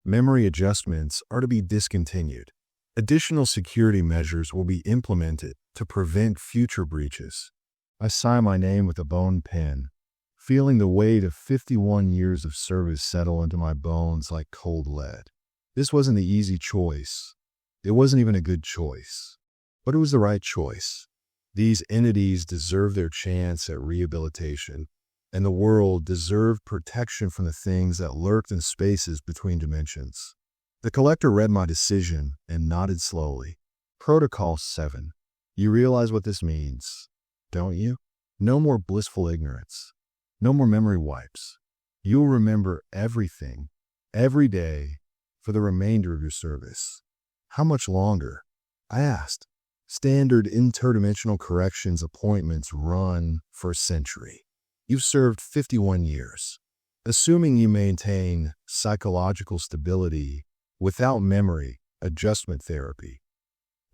Memory adjustments are to be discontinued. Additional security measures will be implemented to prevent future breaches. I sign my name with a bone pen, feeling the weight of 51 years of service settle into my bones like cold lead. This wasn't the easy choice. It wasn't even a good choice, but it was the right choice. These entities deserve their chance at rehabilitation, and the world deserved protection from the things that lurked in spaces between dimensions. The collector read my decision and nodded slowly. Protocol 7. You realize what this means, don't you? No more blissful ignorance. No more memory wipes. You'll remember everything, every day, for the remainder of your service. How much longer? I asked. Standard interdimensional corrections appointments run for a century. You've served 51 years. Assuming you maintain psychological stability without memory adjustment therapy.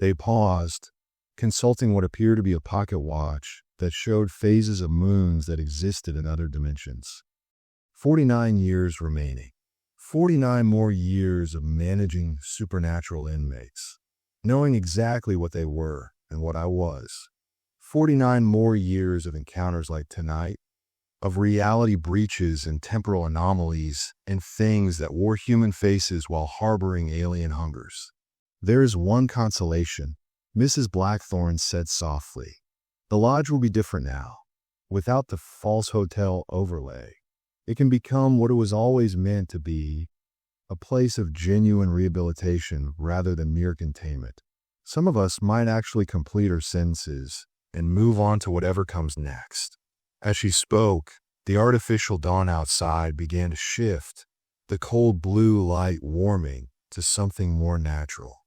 They paused, consulting what appeared to be a pocket watch that showed phases of moons that existed in other dimensions. 49 years remaining. 49 more years of managing supernatural inmates, knowing exactly what they were and what I was. 49 more years of encounters like tonight, of reality breaches and temporal anomalies and things that wore human faces while harboring alien hungers. There is one consolation, Mrs. Blackthorne said softly. The lodge will be different now, without the false hotel overlay. It can become what it was always meant to be, a place of genuine rehabilitation rather than mere containment. Some of us might actually complete our sentences and move on to whatever comes next. As she spoke, the artificial dawn outside began to shift, the cold blue light warming to something more natural.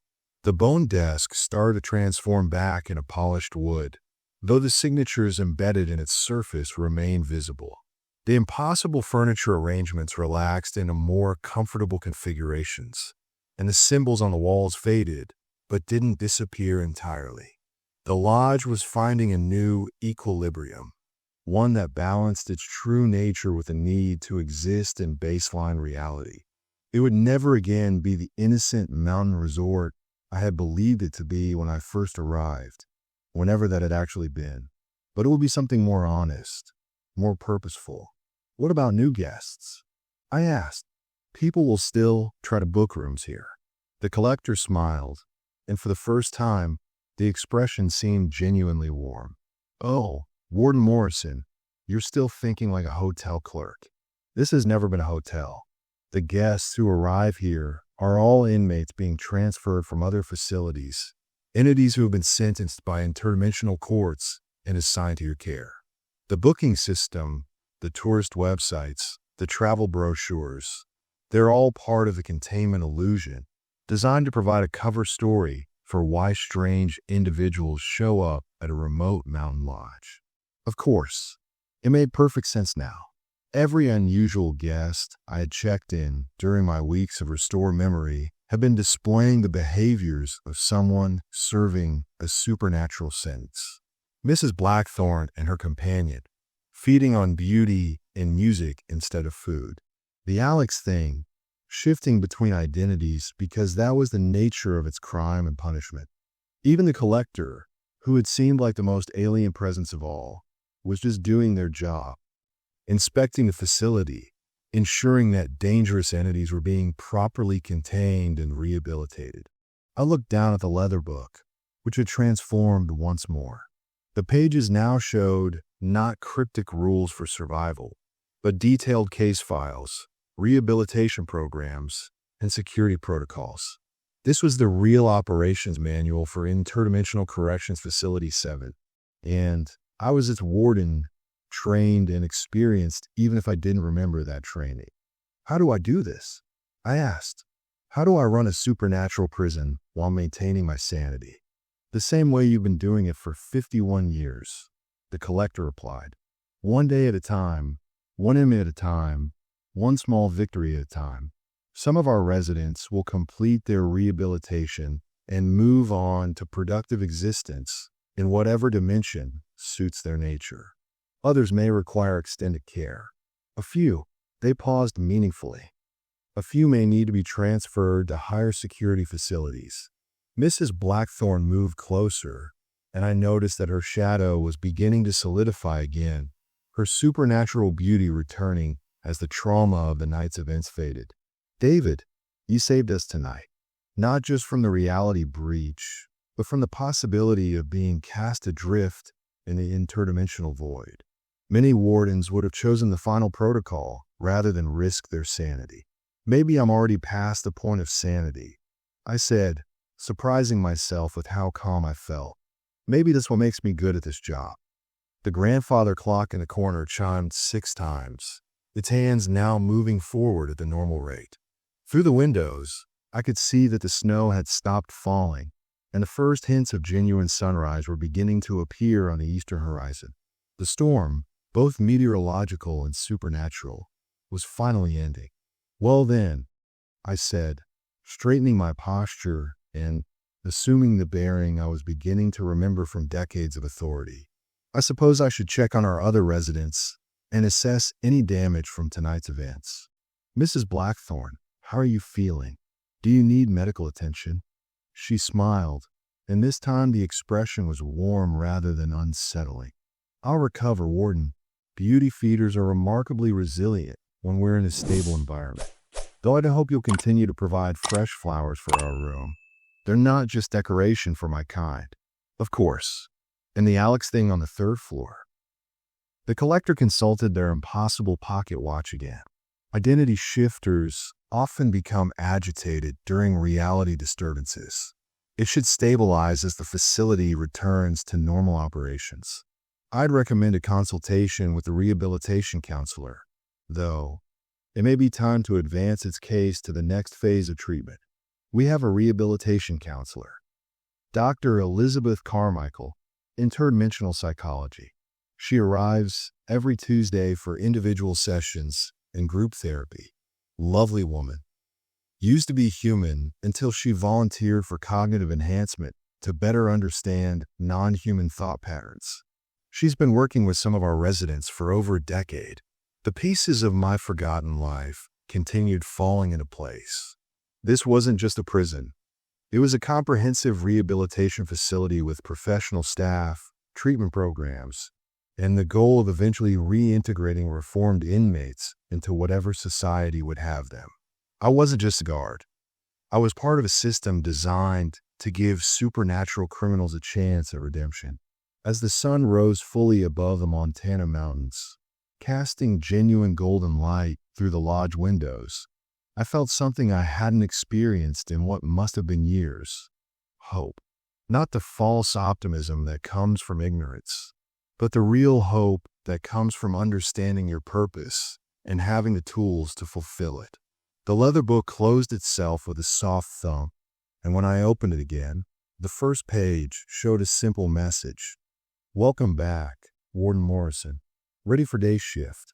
The bone desk started to transform back into polished wood, though the signatures embedded in its surface remained visible. The impossible furniture arrangements relaxed into more comfortable configurations, and the symbols on the walls faded, but didn't disappear entirely. The lodge was finding a new equilibrium, one that balanced its true nature with the need to exist in baseline reality. It would never again be the innocent mountain resort I had believed it to be when I first arrived, whenever that had actually been, but it would be something more honest, more purposeful. What about new guests? I asked. People will still try to book rooms here. The collector smiled, and for the first time, the expression seemed genuinely warm. Oh, Warden Morrison, you're still thinking like a hotel clerk. This has never been a hotel. The guests who arrive here are all inmates being transferred from other facilities, entities who have been sentenced by interdimensional courts and assigned to your care. The booking system, the tourist websites, the travel brochures, they're all part of the containment illusion, designed to provide a cover story for why strange individuals show up at a remote mountain lodge. Of course, it made perfect sense now. Every unusual guest I had checked in during my weeks of restored memory had been displaying the behaviors of someone serving a supernatural sentence. Mrs. Blackthorne and her companion, feeding on beauty and music instead of food. The Alex thing, shifting between identities because that was the nature of its crime and punishment. Even the collector, who had seemed like the most alien presence of all, was just doing their job, inspecting the facility, ensuring that dangerous entities were being properly contained and rehabilitated. I looked down at the leather book, which had transformed once more. The pages now showed not cryptic rules for survival, but detailed case files, rehabilitation programs, and security protocols. This was the real operations manual for Interdimensional Corrections Facility 7, and I was its warden, trained and experienced even if I didn't remember that training. How do I do this? I asked. How do I run a supernatural prison while maintaining my sanity? The same way you've been doing it for 51 years, the collector replied. One day at a time, one inmate at a time, one small victory at a time. Some of our residents will complete their rehabilitation and move on to productive existence in whatever dimension suits their nature. Others may require extended care. A few, they paused meaningfully. A few may need to be transferred to higher security facilities. Mrs. Blackthorne moved closer, and I noticed that her shadow was beginning to solidify again, her supernatural beauty returning as the trauma of the night's events faded. David, you saved us tonight, not just from the reality breach, but from the possibility of being cast adrift in the interdimensional void. Many wardens would have chosen the final protocol rather than risk their sanity. Maybe I'm already past the point of sanity, I said, surprising myself with how calm I felt. Maybe that's what makes me good at this job. The grandfather clock in the corner chimed 6 times, its hands now moving forward at the normal rate. Through the windows, I could see that the snow had stopped falling, and the first hints of genuine sunrise were beginning to appear on the eastern horizon. The storm, both meteorological and supernatural, was finally ending. Well then, I said, straightening my posture and assuming the bearing I was beginning to remember from decades of authority. I suppose I should check on our other residents and assess any damage from tonight's events. Mrs. Blackthorne, how are you feeling? Do you need medical attention? She smiled, and this time the expression was warm rather than unsettling. I'll recover, Warden. Beauty feeders are remarkably resilient when we're in a stable environment. Though I hope you'll continue to provide fresh flowers for our room. They're not just decoration for my kind. Of course. And the Alex thing on the 3rd floor. The collector consulted their impossible pocket watch again. Identity shifters often become agitated during reality disturbances. It should stabilize as the facility returns to normal operations. I'd recommend a consultation with the rehabilitation counselor, though it may be time to advance its case to the next phase of treatment. We have a rehabilitation counselor, Dr. Elizabeth Carmichael, interdimensional psychology. She arrives every Tuesday for individual sessions and group therapy. Lovely woman. Used to be human until she volunteered for cognitive enhancement to better understand non-human thought patterns. She's been working with some of our residents for over a decade. The pieces of my forgotten life continued falling into place. This wasn't just a prison. It was a comprehensive rehabilitation facility with professional staff, treatment programs, and the goal of eventually reintegrating reformed inmates into whatever society would have them. I wasn't just a guard. I was part of a system designed to give supernatural criminals a chance at redemption. As the sun rose fully above the Montana mountains, casting genuine golden light through the lodge windows, I felt something I hadn't experienced in what must have been years. Hope. Not the false optimism that comes from ignorance, but the real hope that comes from understanding your purpose and having the tools to fulfill it. The leather book closed itself with a soft thump, and when I opened it again, the first page showed a simple message. Welcome back, Warden Morrison. Ready for day shift.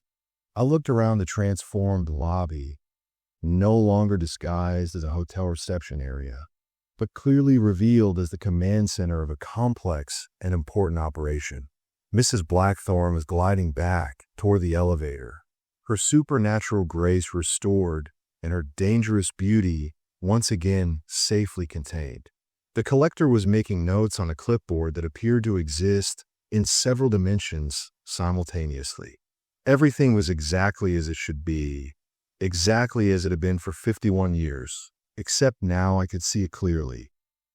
I looked around the transformed lobby, no longer disguised as a hotel reception area, but clearly revealed as the command center of a complex and important operation. Mrs. Blackthorne was gliding back toward the elevator, her supernatural grace restored and her dangerous beauty once again safely contained. The collector was making notes on a clipboard that appeared to exist in several dimensions simultaneously. Everything was exactly as it should be, exactly as it had been for 51 years, except now I could see it clearly.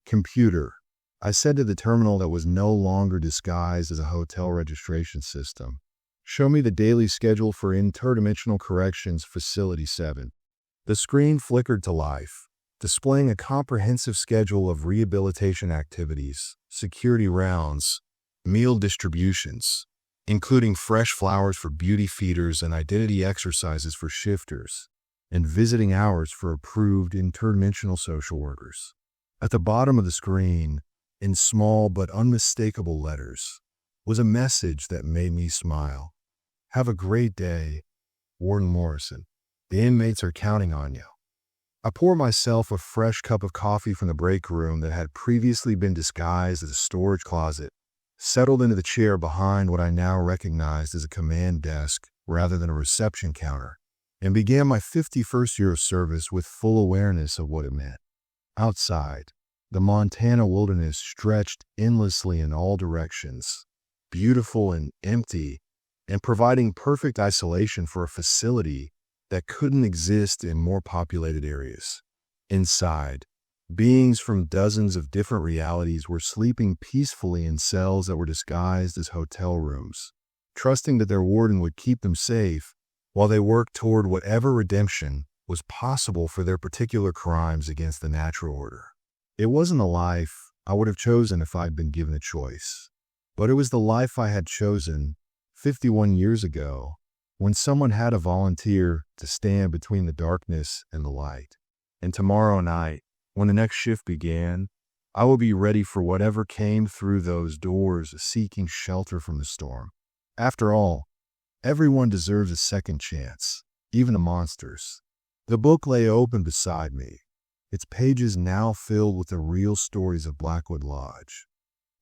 Computer, I said to the terminal that was no longer disguised as a hotel registration system. Show me the daily schedule for Interdimensional Corrections Facility 7. The screen flickered to life, displaying a comprehensive schedule of rehabilitation activities, security rounds, meal distributions, including fresh flowers for beauty feeders and identity exercises for shifters, and visiting hours for approved interdimensional social workers. At the bottom of the screen, in small but unmistakable letters, was a message that made me smile. Have a great day, Warden Morrison. The inmates are counting on you. I poured myself a fresh cup of coffee from the break room that had previously been disguised as a storage closet, settled into the chair behind what I now recognized as a command desk rather than a reception counter, and began my 51st year of service with full awareness of what it meant. Outside, the Montana wilderness stretched endlessly in all directions, beautiful and empty, and providing perfect isolation for a facility that couldn't exist in more populated areas. Inside, beings from dozens of different realities were sleeping peacefully in cells that were disguised as hotel rooms, trusting that their warden would keep them safe while they worked toward whatever redemption was possible for their particular crimes against the natural order. It wasn't a life I would have chosen if I'd been given a choice, but it was the life I had chosen 51 years ago when someone had to volunteer to stand between the darkness and the light. And tomorrow night, when the next shift began, I would be ready for whatever came through those doors seeking shelter from the storm. After all, everyone deserves a second chance, even the monsters. The book lay open beside me, its pages now filled with the real stories of Blackwood Lodge.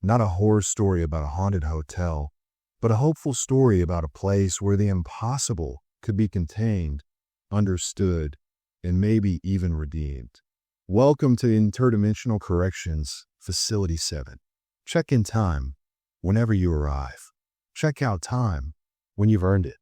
Not a horror story about a haunted hotel, but a hopeful story about a place where the impossible could be contained, understood, and maybe even redeemed. Welcome to Interdimensional Corrections Facility 7. Check-in time whenever you arrive. Check-out time when you've earned it.